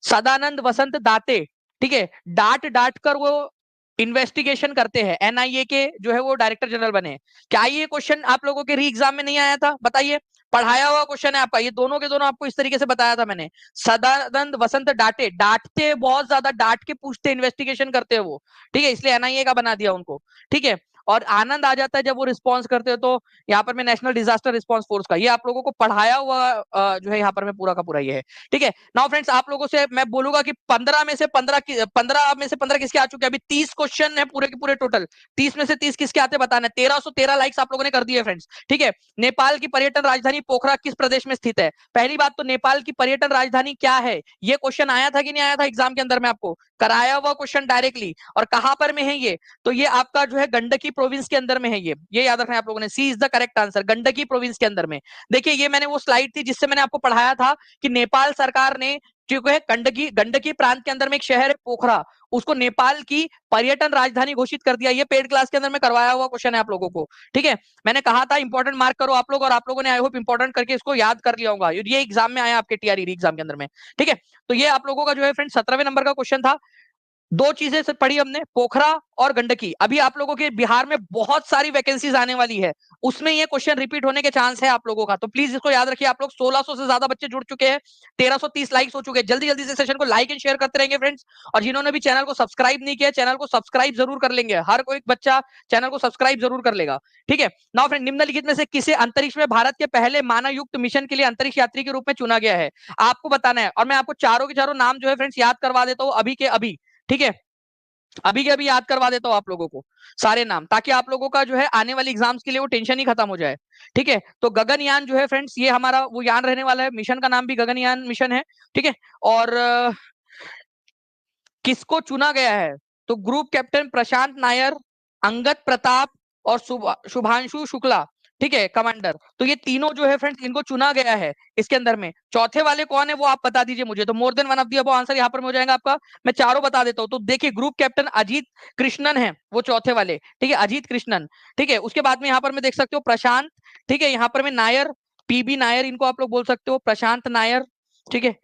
Sadanand Vasant Date, ठीक है, डांट डांट कर वो इन्वेस्टिगेशन करते हैं, एनआईए के जो है वो डायरेक्टर जनरल बने। क्या ये क्वेश्चन आप लोगों के री एग्जाम में नहीं आया था? बताइए। पढ़ाया हुआ क्वेश्चन है आपका, ये दोनों के दोनों आपको इस तरीके से बताया था मैंने। सदानंद वसंत डांटे, डांटते बहुत ज्यादा, डांट के पूछते, इन्वेस्टिगेशन करते हैं वो, ठीक है, इसलिए एनआईए का बना दिया उनको, ठीक है। और आनंद आ जाता है जब वो रिस्पॉन्स करते हैं, तो यहाँ पर मैं नेशनल डिजास्टर रिस्पॉन्स फोर्स का, ये आप लोगों को पढ़ाया हुआ जो है यहाँ पर मैं पूरा का पूरा ये है, ठीक है। नाउ फ्रेंड्स, आप लोगों से मैं बोलूंगा कि 15 में से 15 किसके आ चुके हैं, अभी 30 क्वेश्चन है पूरे के पूरे टोटल, 30 में से 30 किसके आते बताना है। 1313 लाइक्स आप लोगों ने कर दिए फ्रेंड्स, ठीक है। नेपाल की पर्यटन राजधानी पोखरा किस प्रदेश में स्थित है? पहली बात तो नेपाल की पर्यटन राजधानी क्या है, ये क्वेश्चन आया था कि नहीं आया था एग्जाम के अंदर में, आपको कराया हुआ क्वेश्चन डायरेक्टली। और कहां पर में है ये, तो ये आपका जो है गंडकी प्रोविंस के अंदर में है, ये याद रखना है आप लोगों ने, C is the correct answer, Gandaki province के अंदर में। देखिए ये मैंने वो स्लाइड थी जिससे मैंने आपको पढ़ाया था कि नेपाल सरकार ने जो है गंडकी गंडकी प्रांत के अंदर में एक शहर है पोखरा, उसको नेपाल की पर्यटन राजधानी घोषित कर दिया। ये पेड क्लास के अंदर में करवाया हुआ क्वेश्चन है आप लोगों को, ठीक है। मैंने कहा था इंपॉर्टेंट मार्क करो आप लोग, और आप लोगों ने आई होप इंपॉर्टेंट करके इसको याद कर लिया होगा, ये एग्जाम में आया आपके टीआरई एग्जाम के अंदर में, ठीक है। तो ये आप लोगों का जो है फ्रेंड 17वें नंबर का क्वेश्चन था। दो चीजें से पढ़ी हमने, पोखरा और गंडकी। अभी आप लोगों के बिहार में बहुत सारी वैकेंसीज आने वाली है, उसमें ये क्वेश्चन रिपीट होने के चांस है आप लोगों का, तो प्लीज इसको याद रखिए। आप लोग 1600 से ज्यादा बच्चे जुड़ चुके हैं, 1330 लाइक्स हो चुके हैं, जल्दी जल्दी से सेशन को लाइक एंड शेयर करते रहेंगे फ्रेंड्स। और जिन्होंने भी चैनल को सब्सक्राइब नहीं किया, चैनल को सब्सक्राइब जरूर कर लेंगे, हर कोई बच्चा चैनल को सब्सक्राइब जरूर कर लेगा, ठीक है। नाउ फ्रेंड, निम्नलिखित में से किसे अंतरिक्ष में भारत के पहले मानव युक्त मिशन के लिए अंतरिक्ष यात्री के रूप में चुना गया है, आपको बताना है। और मैं आपको चारों के चारों नाम जो है फ्रेंड्स याद करवा देता हूँ अभी के अभी, ठीक है, अभी के अभी याद करवा देता हूं आप लोगों को सारे नाम, ताकि आप लोगों का जो है आने वाले एग्जाम्स के लिए वो टेंशन ही खत्म हो जाए, ठीक है। तो गगनयान जो है फ्रेंड्स, ये हमारा वो यान रहने वाला है, मिशन का नाम भी गगनयान मिशन है, ठीक है। और किसको चुना गया है, तो ग्रुप कैप्टन प्रशांत नायर, अंगद प्रताप और शुभांशु शुक्ला, ठीक है, कमांडर। तो ये तीनों जो है फ्रेंड्स, इनको चुना गया है इसके अंदर में। चौथे वाले कौन है वो आप बता दीजिए मुझे, तो मोर than one of the above answer यहाँ पर हो जाएगा आपका। मैं चारों बता देता हूँ, तो देखिए ग्रुप कैप्टन अजीत कृष्णन है वो चौथे वाले, ठीक है, अजीत कृष्णन, ठीक है। उसके बाद में यहाँ पर मैं देख सकते हो प्रशांत, ठीक है, यहाँ पर मैं नायर, पीबी नायर इनको आप लोग बोल सकते हो, प्रशांत नायर, ठीक है,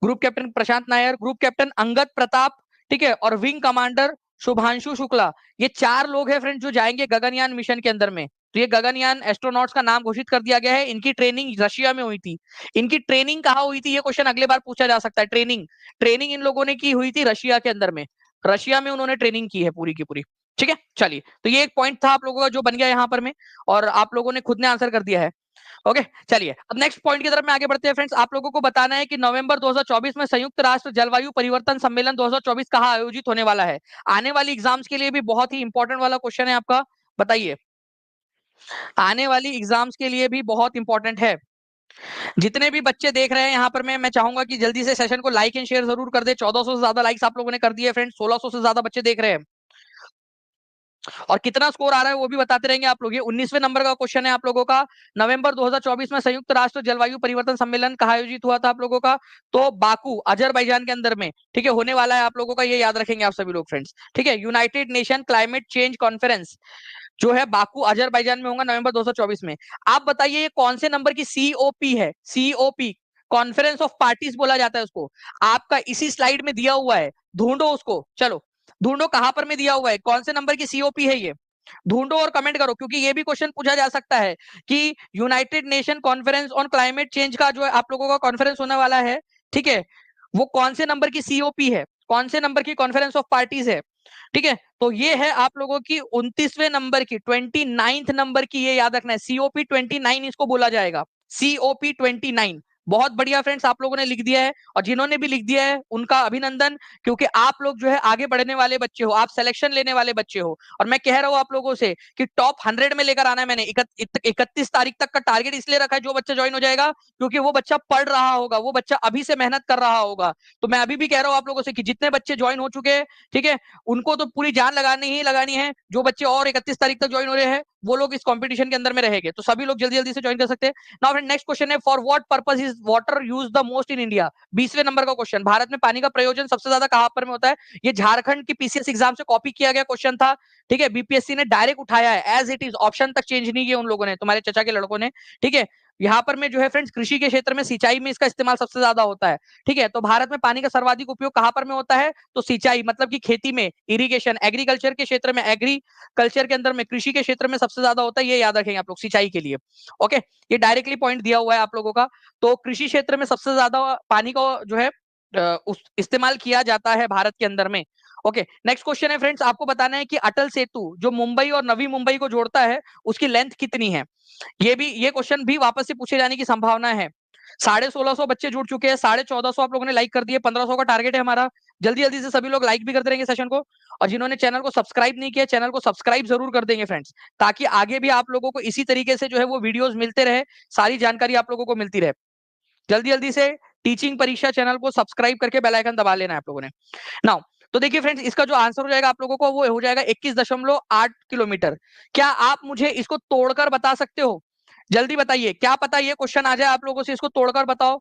ग्रुप कैप्टन प्रशांत नायर, ग्रुप कैप्टन अंगद प्रताप, ठीक है, और विंग कमांडर शुभांशु शुक्ला। ये चार लोग हैं फ्रेंड जो जाएंगे गगनयान मिशन के अंदर में। तो ये गगनयान एस्ट्रोनॉट्स का नाम घोषित कर दिया गया है। इनकी ट्रेनिंग रशिया में हुई थी। इनकी ट्रेनिंग कहाँ हुई थी, ये क्वेश्चन अगले बार पूछा जा सकता है। ट्रेनिंग ट्रेनिंग इन लोगों ने की हुई थी रशिया के अंदर में, रशिया में उन्होंने ट्रेनिंग की है पूरी की पूरी, ठीक है। चलिए, तो ये एक पॉइंट था आप लोगों का जो बन गया यहाँ पर में, और आप लोगों ने खुद ने आंसर कर दिया है। ओके, चलिए अब नेक्स्ट पॉइंट की तरफ में आगे बढ़ते हैं फ्रेंड्स। आप लोगों को बताना है कि नवंबर 2024 में संयुक्त राष्ट्र जलवायु परिवर्तन सम्मेलन 2024 कहाँ आयोजित होने वाला है। आने वाली एग्जाम्स के लिए भी बहुत ही इंपॉर्टेंट वाला क्वेश्चन है आपका, बताइए। आने वाली एग्जाम्स के लिए भी बहुत इंपॉर्टेंट है। जितने भी बच्चे देख रहे हैं यहाँ पर मैं चाहूंगा कि जल्दी से सेशन को लाइक एंड शेयर जरूर कर दे। 1400 से ज्यादा लाइक्स आप लोगों ने कर दिए फ्रेंड्स, 1600 से ज्यादा बच्चे देख रहे हैं, और कितना स्कोर आ रहा है वो भी बताते रहेंगे आप लोग। ये 19वें नंबर का क्वेश्चन है आप लोगों का। नवंबर 2024 में संयुक्त राष्ट्र जलवायु परिवर्तन सम्मेलन कहाँ आयोजित हुआ था आप लोगों का, तो बाकू अजरबैजान के अंदर में, ठीक है, होने वाला है आप लोगों का। ये याद रखेंगे आप सभी लोग फ्रेंड्स, ठीक है। United nation climate change conference जो है बाकू अजरबैजान में होगा नवंबर 2024 में। आप बताइए ये कौन से नंबर की सीओपी है, सीओपी कॉन्फ्रेंस ऑफ पार्टीज बोला जाता है उसको। आपका इसी स्लाइड में दिया हुआ है, ढूंढो उसको, चलो ढूंढो कहां पर में दिया हुआ है, कौन से नंबर की सीओपी है ये, ढूंढो और कमेंट करो, क्योंकि ये भी क्वेश्चन पूछा जा सकता है कि United nation conference on climate change का जो है आप लोगों का कॉन्फ्रेंस होने वाला है, ठीक है, वो कौन से नंबर की सीओपी है, कौन से नंबर की कॉन्फ्रेंस ऑफ पार्टीज है, ठीक है। तो ये है आप लोगों की 29वें नंबर की, 29th नंबर की, ये याद रखना है, सीओपी 29 इसको बोला जाएगा, सीओपी 29। बहुत बढ़िया फ्रेंड्स, आप लोगों ने लिख दिया है, और जिन्होंने भी लिख दिया है उनका अभिनंदन, क्योंकि आप लोग जो है आगे बढ़ने वाले बच्चे हो, आप सिलेक्शन लेने वाले बच्चे हो। और मैं कह रहा हूं आप लोगों से कि टॉप 100 में लेकर आना है मैंने। 31 तारीख तक का टारगेट इसलिए रखा है, जो बच्चा ज्वाइन हो जाएगा क्योंकि वो बच्चा पढ़ रहा होगा, वो बच्चा अभी से मेहनत कर रहा होगा। तो मैं अभी भी कह रहा हूं आप लोगों से कि जितने बच्चे ज्वाइन हो चुके हैं, ठीक है, उनको तो पूरी जान लगानी ही लगानी है। जो बच्चे और 31 तारीख तक ज्वाइन हो रहे हैं वो लोग इस कंपटीशन के अंदर में रहेंगे, तो सभी लोग जल्दी जल्दी से ज्वाइन कर सकते हैं। नाउ फ्रेंड, नेक्स्ट क्वेश्चन है, for what purpose is water use the most in India. 20वें नंबर का क्वेश्चन, भारत में पानी का प्रयोजन सबसे ज्यादा कहां पर में होता है। ये झारखंड की पीसीएस एग्जाम से कॉपी किया गया क्वेश्चन था, ठीक है, बीपीएससी ने डायरेक्ट उठाया है, एज इट इज, ऑप्शन तक चेंज नहीं किया उन लोगों ने, तुम्हारे चचा के लड़कों ने, ठीक है। यहाँ पर में जो है फ्रेंड्स कृषि के क्षेत्र में सिंचाई में इसका इस्तेमाल सबसे ज्यादा होता है। ठीक है, तो भारत में पानी का सर्वाधिक उपयोग कहाँ पर में होता है, तो सिंचाई मतलब कि खेती में, इरिगेशन, एग्रीकल्चर के क्षेत्र में, एग्रीकल्चर के अंदर में, कृषि के क्षेत्र में सबसे ज्यादा होता है। ये याद रखेंगे आप लोग सिंचाई के लिए। ओके, ये डायरेक्टली पॉइंट दिया हुआ है आप लोगों का। तो कृषि क्षेत्र में सबसे ज्यादा पानी का जो है इस्तेमाल किया जाता है भारत के अंदर में। ओके, नेक्स्ट क्वेश्चन है फ्रेंड्स, आपको बताना है कि अटल सेतु जो मुंबई और नवी मुंबई को जोड़ता है उसकी लेंथ कितनी है। ये क्वेश्चन भी वापस से पूछे जाने की संभावना है। 1650 बच्चे जुड़ चुके हैं, 1450 आप लोगों ने लाइक कर दिए, 1500 का टारगेट है हमारा। जल्दी जल्दी से सभी लोग लाइक भी करते रहेंगे सेशन को, और जिन्होंने चैनल को सब्सक्राइब नहीं किया चैनल को सब्सक्राइब जरूर कर देंगे फ्रेंड्स, ताकि आगे भी आप लोगों को इसी तरीके से जो है वो वीडियोस मिलते रहे, सारी जानकारी आप लोगों को मिलती रहे। जल्दी जल्दी से टीचिंग परीक्षा चैनल को सब्सक्राइब करके बेल आइकन दबा लेना है आप लोगों ने। नाउ तो देखिए फ्रेंड्स, इसका जो आंसर हो जाएगा आप लोगों को वो हो जाएगा 21.8 किलोमीटर। क्या आप मुझे इसको तोड़कर बता सकते हो? जल्दी बताइए, क्या पता ये क्वेश्चन आ जाए आप लोगों से, इसको तोड़कर बताओ।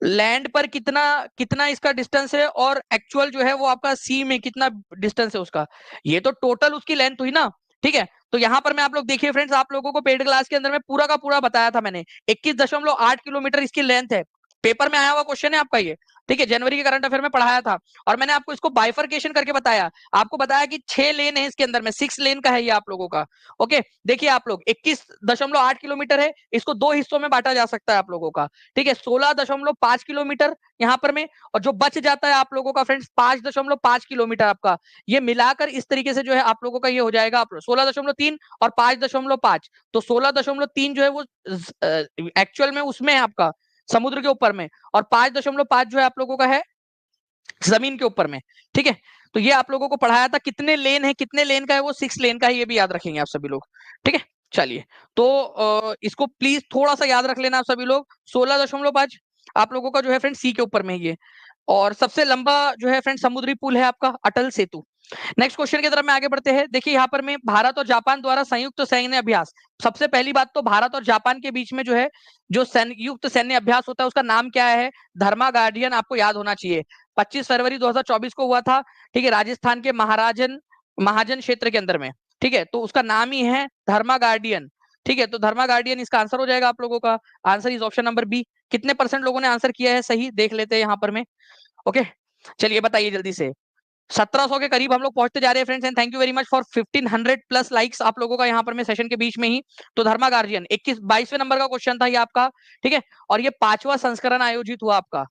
लैंड पर कितना कितना इसका डिस्टेंस है, और एक्चुअल जो है वो आपका सी में कितना डिस्टेंस है उसका। ये तो टोटल उसकी लेंथ हुई ना। ठीक है, तो यहाँ पर मैं आप लोग देखिए फ्रेंड्स, आप लोगों को पेड क्लास के अंदर में पूरा का पूरा बताया था मैंने, 21.8 किलोमीटर इसकी लेंथ है। पेपर में आया हुआ क्वेश्चन है आपका ये। ठीक है, जनवरी के करंट अफेयर में पढ़ाया था, और मैंने आपको इसको बाइफरकेशन करके बताया। आपको बताया कि 6 लेन है इसके अंदर में, 6 लेन का है ये आप लोगों का। ओके, देखिए आप लोग 21.8 किलोमीटर है, इसको 2 हिस्सों में बांटा जा सकता है आप लोगों का। ठीक है, 16.5 किलोमीटर यहाँ पर में, और जो बच जाता है आप लोगों का फ्रेंड्स 5.5 किलोमीटर आपका, ये मिलाकर इस तरीके से जो है आप लोगों का ये हो जाएगा 16.3 और 5.5, तो 16.3 जो है वो एक्चुअल में उसमें है आपका समुद्र के ऊपर में, और 5.5 जो है आप लोगों का है जमीन के ऊपर में। ठीक है, तो ये आप लोगों को पढ़ाया था। कितने लेन है, कितने लेन का है वो, 6 लेन का है, ये भी याद रखेंगे आप सभी लोग। ठीक है, चलिए, तो इसको प्लीज थोड़ा सा याद रख लेना आप सभी लोग। 16.5 आप लोगों का जो है फ्रेंड सी के ऊपर में ये, और सबसे लंबा जो है फ्रेंड समुद्री पुल है आपका अटल सेतु। नेक्स्ट क्वेश्चन की तरफ में आगे बढ़ते हैं। देखिए यहाँ पर में भारत और जापान द्वारा संयुक्त सैन्य अभ्यास, सबसे पहली बात तो भारत और जापान के बीच में जो है जो संयुक्त सैन्य अभ्यास होता है उसका नाम क्या है, धर्मा गार्डियन, आपको याद होना चाहिए। 25 फरवरी 2024 को हुआ था। ठीक है, राजस्थान के महाजन क्षेत्र के अंदर में। ठीक है, तो उसका नाम ही है धर्मा गार्डियन। ठीक है, तो धर्मा गार्डियन इसका आंसर हो जाएगा आप लोगों का। Answer is option number B. कितने परसेंट लोगों ने आंसर किया है सही, देख लेते हैं यहाँ पर में। ओके, चलिए बताइए जल्दी से। 1700 के करीब हम लोग पहुंचते जा रहे हैं friends, and thank you very much for 1500 plus likes आप लोगों का यहाँ पर में सेशन के बीच में ही। तो धर्मा गार्जियन 22वें नंबर का क्वेश्चन था ये आपका। ठीक है, और ये 5वां संस्करण आयोजित हुआ आपका।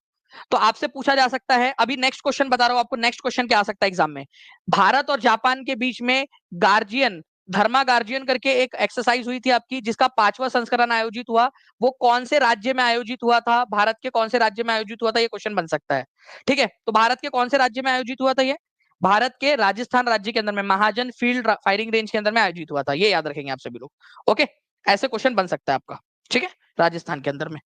तो आपसे पूछा जा सकता है, अभी नेक्स्ट क्वेश्चन बता रहा हूं आपको, नेक्स्ट क्वेश्चन क्या आ सकता है एग्जाम में। भारत और जापान के बीच में गार्जियन, धर्मा गार्जियन करके एक एक्सरसाइज हुई थी आपकी, जिसका 5वां संस्करण आयोजित हुआ। वो कौन से राज्य में आयोजित हुआ था, भारत के कौन से राज्य में आयोजित हुआ था, ये क्वेश्चन बन सकता है। ठीक है, तो भारत के कौन से राज्य में आयोजित हुआ था ये, भारत के राजस्थान राज्य के अंदर में महाजन फील्ड फायरिंग रेंज के अंदर में आयोजित हुआ था। ये याद रखेंगे आप सभी लोग। ओके, ऐसे क्वेश्चन बन सकता है आपका। ठीक है, राजस्थान के अंदर में।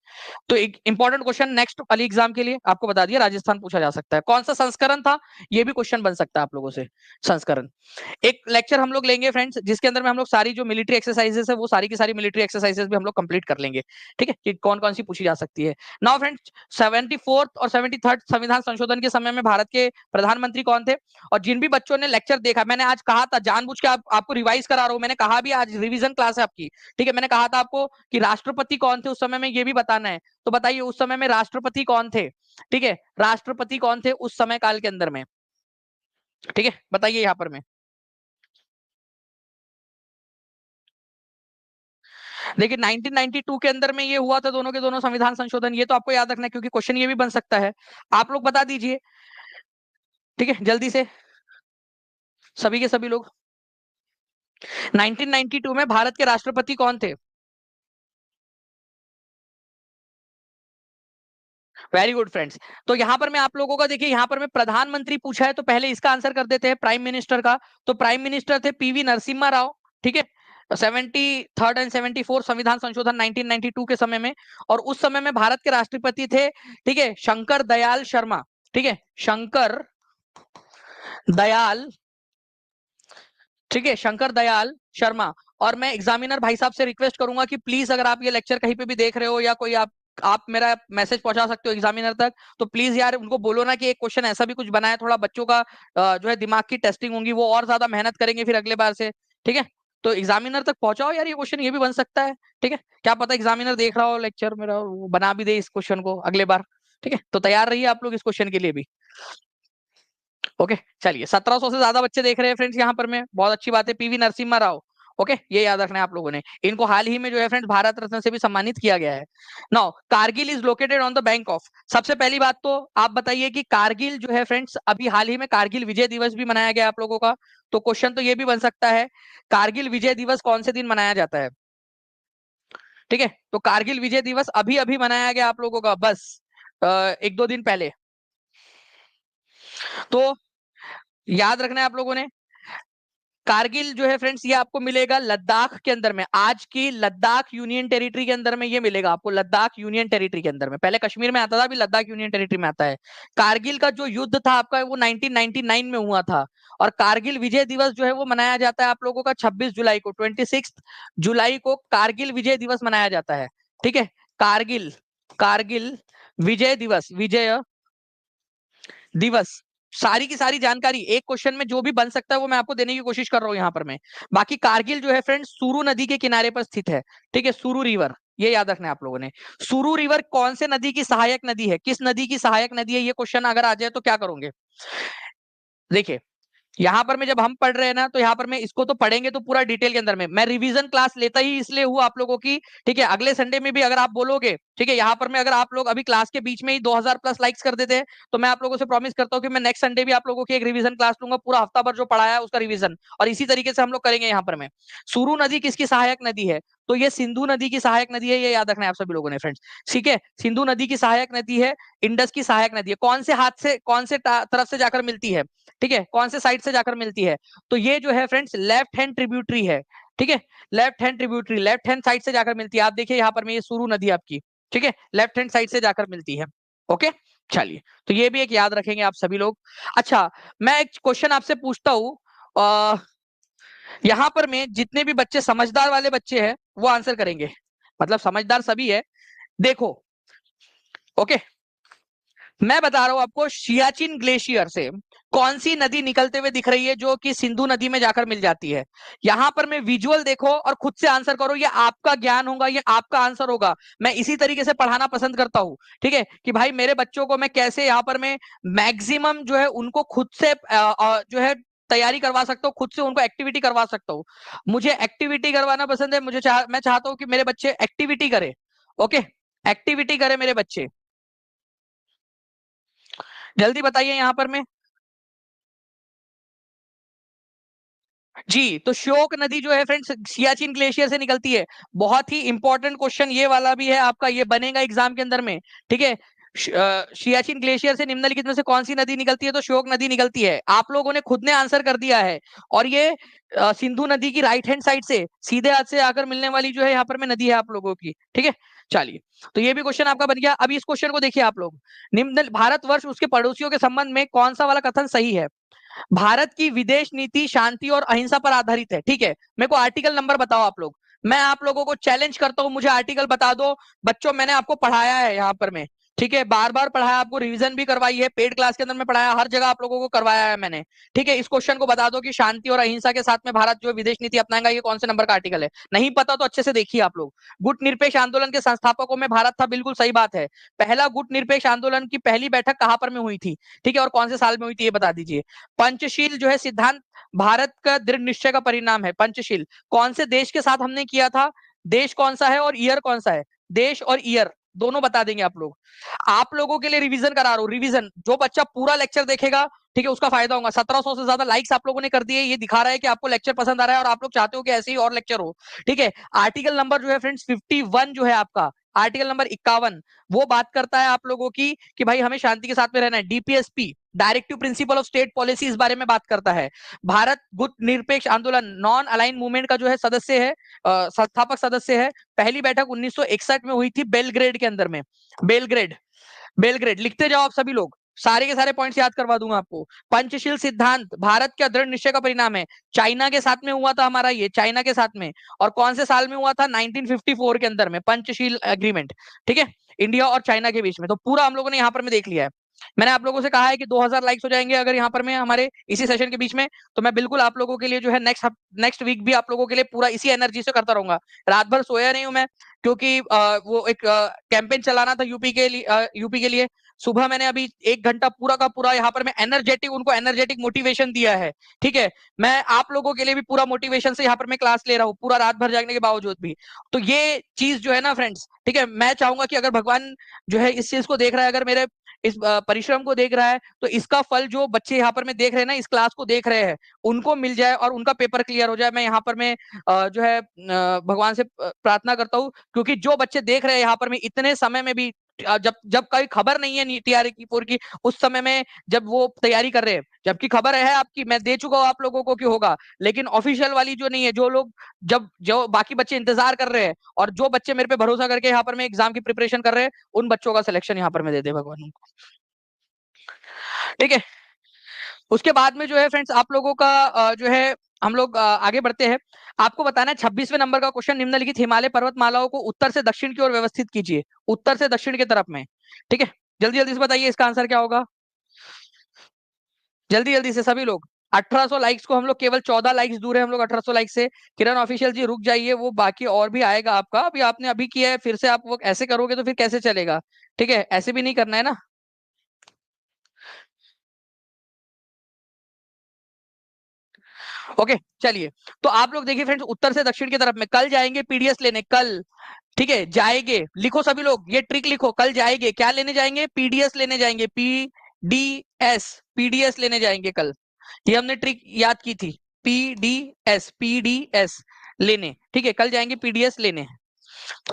तो एक इंपॉर्टेंट क्वेश्चन नेक्स्ट वाली एग्जाम के लिए आपको बता दिया, राजस्थान पूछा जा सकता है। कौन सा संस्करण था, ये भी क्वेश्चन बन सकता है आप लोगों से। संस्करण एक लेक्चर हम लोग लेंगे फ्रेंड्स, जिसके अंदर में हम लोग सारी जो मिलिट्री एक्सरसाइजेस है वो सारी की सारी मिलिट्री एक्सरसाइजेस भी हम लोग कंप्लीट कर लेंगे। ठीक है, कि कौन कौन सी पूछी जा सकती है। नाउ फ्रेंड्स, 74th और 73rd संविधान संशोधन के समय में भारत के प्रधानमंत्री कौन थे। और जिन भी बच्चों ने लेक्चर देखा, मैंने आज कहा था जानबूझ के आपको रिवाइज करा रहा हूं, मैंने कहा भी आज रिवीजन क्लास है आपकी। ठीक है, मैंने कहा था आपको कि राष्ट्रपति कौन थे उस समय में, ये भी बताना है। तो बताइए उस समय में राष्ट्रपति कौन थे। ठीक है, राष्ट्रपति कौन थे उस समय काल के अंदर में। ठीक है, बताइए यहाँ पर में। देखिए 1992 के अंदर में ये हुआ था, दोनों के दोनों संविधान संशोधन, ये तो आपको याद रखना है क्योंकि क्वेश्चन ये भी बन सकता है। आप लोग बता दीजिए। ठीक है, जल्दी से सभी के सभी लोग। 1992 में भारत के राष्ट्रपति कौन थे। Very good friends. तो यहाँ पर मैं आप लोगों का देखिए, यहाँ पर मैं प्रधानमंत्री पूछा है तो पहले इसका आंसर कर देते हैं प्राइम मिनिस्टर का। तो प्राइम मिनिस्टर थे पीवी नरसिम्हा राव। ठीक है, 73rd एंड 74 संविधान संशोधन 1992 के समय में। और उस समय में भारत के राष्ट्रपति थे, ठीक है, शंकर दयाल शर्मा। ठीक है, शंकर दयाल, ठीक है, शंकर दयाल शर्मा। और मैं एग्जामिनर भाई साहब से रिक्वेस्ट करूंगा कि प्लीज अगर आप ये लेक्चर कहीं पे भी देख रहे हो, या कोई आप मेरा मैसेज पहुंचा सकते हो एग्जामिनर तक, तो प्लीज यार उनको बोलो ना कि एक क्वेश्चन ऐसा भी कुछ बनाए, थोड़ा बच्चों का जो है दिमाग की टेस्टिंग होगी, वो और ज्यादा मेहनत करेंगे फिर अगले बार से। ठीक है, तो एग्जामिनर तक पहुंचाओ यार ये क्वेश्चन, ये भी बन सकता है। ठीक है, क्या पता एग्जामिनर देख रहा हो लेक्चर मेरा, वो बना भी दे इस क्वेश्चन को अगले बार। ठीक है, तो तैयार रहिए आप लोग इस क्वेश्चन के लिए भी। ओके, चलिए 1700 से ज्यादा बच्चे देख रहे हैं फ्रेंड्स यहाँ पर, मैं बहुत अच्छी बात है। पीवी नरसिम्हा राव, ओके, ये याद रखना है आप लोगों ने। इनको हाल ही में जो है फ्रेंड्स भारत रत्न से भी सम्मानित किया गया है। Now Kargil is located on the bank of, सबसे पहली बात तो आप बताइए कि कारगिल जो है फ्रेंड्स, अभी हाल ही में कारगिल विजय दिवस भी मनाया गया आप लोगों का, तो क्वेश्चन तो ये भी बन सकता है, कारगिल विजय दिवस कौन से दिन मनाया जाता है। ठीक है, तो कारगिल विजय दिवस अभी अभी मनाया गया आप लोगों का, बस एक दो दिन पहले। तो याद रखना है आप लोगों ने, कारगिल जो है फ्रेंड्स ये आपको मिलेगा लद्दाख के अंदर में, आज की लद्दाख यूनियन टेरिटरी के अंदर में ये मिलेगा आपको, लद्दाख यूनियन टेरिटरी के अंदर में। पहले कश्मीर में आता था, अभी लद्दाख यूनियन टेरिटरी में आता है। कारगिल का जो युद्ध था आपका वो 1999 में हुआ था, और कारगिल विजय दिवस जो है वो मनाया जाता है आप लोगों का 26 जुलाई को, 26 जुलाई को कारगिल विजय दिवस मनाया जाता है। ठीक है, कारगिल, कारगिल विजय दिवस, विजय दिवस। सारी की सारी जानकारी एक क्वेश्चन में जो भी बन सकता है वो मैं आपको देने की कोशिश कर रहा हूं यहाँ पर मैं। बाकी कारगिल जो है फ्रेंड्स सुरु नदी के किनारे पर स्थित है। ठीक है, सुरु रिवर, ये याद रखना है आप लोगों ने। सुरु रिवर कौन से नदी की सहायक नदी है, किस नदी की सहायक नदी है, ये क्वेश्चन अगर आ जाए तो क्या करोगे। देखिए, यहाँ पर मैं जब हम पढ़ रहे हैं ना, तो यहाँ पर मैं इसको तो पढ़ेंगे तो पूरा डिटेल के अंदर में, मैं रिवीजन क्लास लेता ही इसलिए हूँ आप लोगों की। ठीक है, अगले संडे में भी अगर आप बोलोगे, ठीक है, यहाँ पर मैं अगर आप लोग अभी क्लास के बीच में ही 2000 प्लस लाइक्स कर देते हैं, तो मैं आप लोगों से प्रॉमिस करता हूँ कि मैं नेक्स्ट संडे भी आप लोगों की एक रिवीजन क्लास लूंगा, पूरा हफ्ता भर जो पढ़ाया है उसका रिवीजन, और इसी तरीके से हम लोग करेंगे यहाँ पर मैं। सुरु नदी किसकी सहायक नदी है, तो ये सिंधु नदी की सहायक नदी है, ये याद रखना है आप सभी लोगों ने फ्रेंड्स। ठीक है, सिंधु नदी की सहायक नदी है, इंडस की सहायक नदी है, कौन से हाथ से, कौन से तरफ से जाकर मिलती है, ठीक है, कौन से साइड से जाकर मिलती है, तो ये जो है फ्रेंड्स लेफ्ट हैंड ट्रिब्यूटरी है। ठीक है, left hand tributary, left hand side से जाकर मिलती है। आप देखिए यहाँ पर में ये सुरु नदी आपकी, ठीक है, लेफ्ट हैंड साइड से जाकर मिलती है। ओके, चलिए, तो ये भी एक याद रखेंगे आप सभी लोग। अच्छा, मैं एक क्वेश्चन आपसे पूछता हूँ, यहाँ पर में जितने भी बच्चे समझदार वाले बच्चे हैं वो आंसर करेंगे, मतलब समझदार सभी है। देखो, ओके, मैं बता रहा हूं आपको, सियाचिन ग्लेशियर से कौन सी नदी निकलते हुए दिख रही है जो कि सिंधु नदी में जाकर मिल जाती है। यहां पर मैं विजुअल देखो और खुद से आंसर करो, ये आपका ज्ञान होगा, ये आपका आंसर होगा। मैं इसी तरीके से पढ़ाना पसंद करता हूं। ठीक है, कि भाई मेरे बच्चों को मैं कैसे यहाँ पर मैं मैक्सिमम जो है उनको खुद से जो है तैयारी करवा सकता हूँ, खुद से उनको एक्टिविटी करवा सकता हूँ। मुझे एक्टिविटी करवाना पसंद है, मैं चाहता हूँ कि मेरे बच्चे एक्टिविटी करे। ओके, एक्टिविटी करे मेरे बच्चे, जल्दी बताइए यहाँ पर मैं। जी, तो श्योक नदी जो है फ्रेंड्स सियाचिन ग्लेशियर से निकलती है। बहुत ही इंपॉर्टेंट क्वेश्चन ये वाला भी है आपका, ये बनेगा एग्जाम के अंदर में। ठीक है, सियाचिन ग्लेशियर से निम्नलिखित में से कौन सी नदी निकलती है, तो श्योक नदी निकलती है। आप लोगों ने खुद ने आंसर कर दिया है, और ये सिंधु नदी की राइट हैंड साइड से सीधे हाथ से आकर मिलने वाली जो है यहाँ पर में नदी है आप लोगों की। ठीक है, चलिए, तो ये भी क्वेश्चन आपका बन गया। अभी इस क्वेश्चन को देखिए आप लोग, निम्न भारतवर्ष उसके पड़ोसियों के संबंध में कौन सा वाला कथन सही है। भारत की विदेश नीति शांति और अहिंसा पर आधारित है। ठीक है, मेरे को आर्टिकल नंबर बताओ आप लोग, मैं आप लोगों को चैलेंज करता हूं, मुझे आर्टिकल बता दो। बच्चों, मैंने आपको पढ़ाया है यहाँ पर में, ठीक है, बार बार पढ़ाया आपको, रिवीजन भी करवाई है, पेड क्लास के अंदर में पढ़ाया, हर जगह आप लोगों को करवाया है मैंने। ठीक है, इस क्वेश्चन को बता दो कि शांति और अहिंसा के साथ में भारत जो विदेश नीति अपनाएगा, ये कौन से नंबर का आर्टिकल है। नहीं पता तो अच्छे से देखिए आप लोग। गुट निरपेक्ष आंदोलन के संस्थापकों में भारत था, बिल्कुल सही बात है। पहला गुट निरपेक्ष आंदोलन की पहली बैठक कहां पर में हुई थी, ठीक है, और कौन से साल में हुई थी, ये बता दीजिए। पंचशील जो है सिद्धांत भारत का दृढ़ निश्चय का परिणाम है। पंचशील कौन से देश के साथ हमने किया था, देश कौन सा है और ईयर कौन सा है, देश और ईयर दोनों बता देंगे आप लोग। आप लोगों के लिए रिवीजन करा रहा हूं, रिवीजन, जो बच्चा पूरा लेक्चर देखेगा, ठीक है, उसका फायदा होगा। 1700 से ज्यादा लाइक्स आप लोगों ने कर दिए, ये दिखा रहा है कि आपको लेक्चर पसंद आ रहा है और आप लोग चाहते हो कि ऐसे ही और लेक्चर हो। ठीक है, आर्टिकल नंबर जो है फ्रेंड्स 51 जो है आपका, आर्टिकल नंबर 51, वो बात करता है आप लोगों की कि भाई हमें शांति के साथ में रहना है। DPSP, directive principle of state policy, इस बारे में बात करता है। भारत गुट निरपेक्ष आंदोलन नॉन अलाइन मूवमेंट का जो है सदस्य है, संस्थापक सदस्य है। पहली बैठक 1961 में हुई थी बेलग्रेड के अंदर में। बेलग्रेड, बेलग्रेड लिखते जाओ आप सभी लोग, सारे के सारे पॉइंट्स याद करवा दूंगा आपको। पंचशील सिद्धांत भारत का दृढ़ निश्चय का परिणाम है। चाइना के साथ में हुआ था हमारा ये, चाइना के साथ में, और कौन से साल में हुआ था, 1954 के अंदर में पंचशील एग्रीमेंट। ठीक है, इंडिया और चाइना के बीच में, तो पूरा हम लोगों ने यहाँ पर में देख लिया है। मैंने आप लोगों से कहा है कि 2000 लाइक्स हो जाएंगे अगर यहाँ पर मैं हमारे इसी सेशन के बीच में, तो मैं बिल्कुल आप लोगों के लिए जो है नेक्स्ट वीक भी आप लोगों के लिए पूरा इसी एनर्जी से करता रहूंगा। रात भर सोया नहीं हूं मैं, क्योंकि वो एक कैंपेन चलाना था यूपी के लिए। सुबह मैंने अभी 1 घंटा पूरा का पूरा यहाँ पर मैं उनको एनर्जेटिक मोटिवेशन दिया है। ठीक है, मैं आप लोगों के लिए भी पूरा मोटिवेशन से यहाँ पर मैं क्लास ले रहा हूँ, पूरा रात भर जागने के बावजूद भी। तो ये चीज जो है ना फ्रेंड्स, ठीक है, मैं चाहूंगा कि अगर भगवान जो है इस चीज को देख रहा है, अगर मेरे इस परिश्रम को देख रहा है, तो इसका फल जो बच्चे यहाँ पर मैं देख रहे हैं ना, इस क्लास को देख रहे हैं, उनको मिल जाए और उनका पेपर क्लियर हो जाए। मैं यहाँ पर मैं जो है भगवान से प्रार्थना करता हूँ, क्योंकि जो बच्चे देख रहे हैं यहाँ पर मैं इतने समय में भी, जब जब कहीं खबर नहीं है टीआरई की पूरी की, उस समय में जब वो तैयारी कर रहे हैं, जबकि खबर है आपकी, मैं दे चुका हूँ आप लोगों को कि होगा, लेकिन ऑफिशियल वाली जो नहीं है, जो लोग जब जो बाकी बच्चे इंतजार कर रहे हैं, और जो बच्चे मेरे पे भरोसा करके यहाँ पर मैं एग्जाम की प्रिपरेशन कर रहे हैं, उन बच्चों का सिलेक्शन यहाँ पर मैं दे दे भगवान उनको। ठीक है, उसके बाद में जो है फ्रेंड्स आप लोगों का जो है हम लोग आगे बढ़ते हैं। आपको बताना है 26वें नंबर का क्वेश्चन, निम्नलिखित हिमालय पर्वतमालाओं को उत्तर से दक्षिण की ओर व्यवस्थित कीजिए, उत्तर से दक्षिण की तरफ में। ठीक है, जल्दी जल्दी से बताइए इसका आंसर क्या होगा, जल्दी जल्दी से सभी लोग। 1800 लाइक्स को हम लोग केवल 14 लाइक्स दूर है हम लोग 1800 लाइक्स से। किरण ऑफिशियल जी रुक जाइए, वो बाकी और भी आएगा आपका, अभी आपने अभी किया है, फिर से आप वो ऐसे करोगे तो फिर कैसे चलेगा। ठीक है, ऐसे भी नहीं करना है ना। ओके चलिए, तो आप लोग देखिए फ्रेंड्स, उत्तर से दक्षिण की तरफ में कल जाएंगे पीडीएस लेने, कल। ठीक है, जाएंगे, लिखो सभी लोग, ये ट्रिक लिखो, कल जाएंगे, क्या लेने जाएंगे, पीडीएस लेने जाएंगे, पीडीएस लेने जाएंगे कल। ये हमने ट्रिक याद की थी, पीडीएस लेने। ठीक है, कल जाएंगे पीडीएस लेने।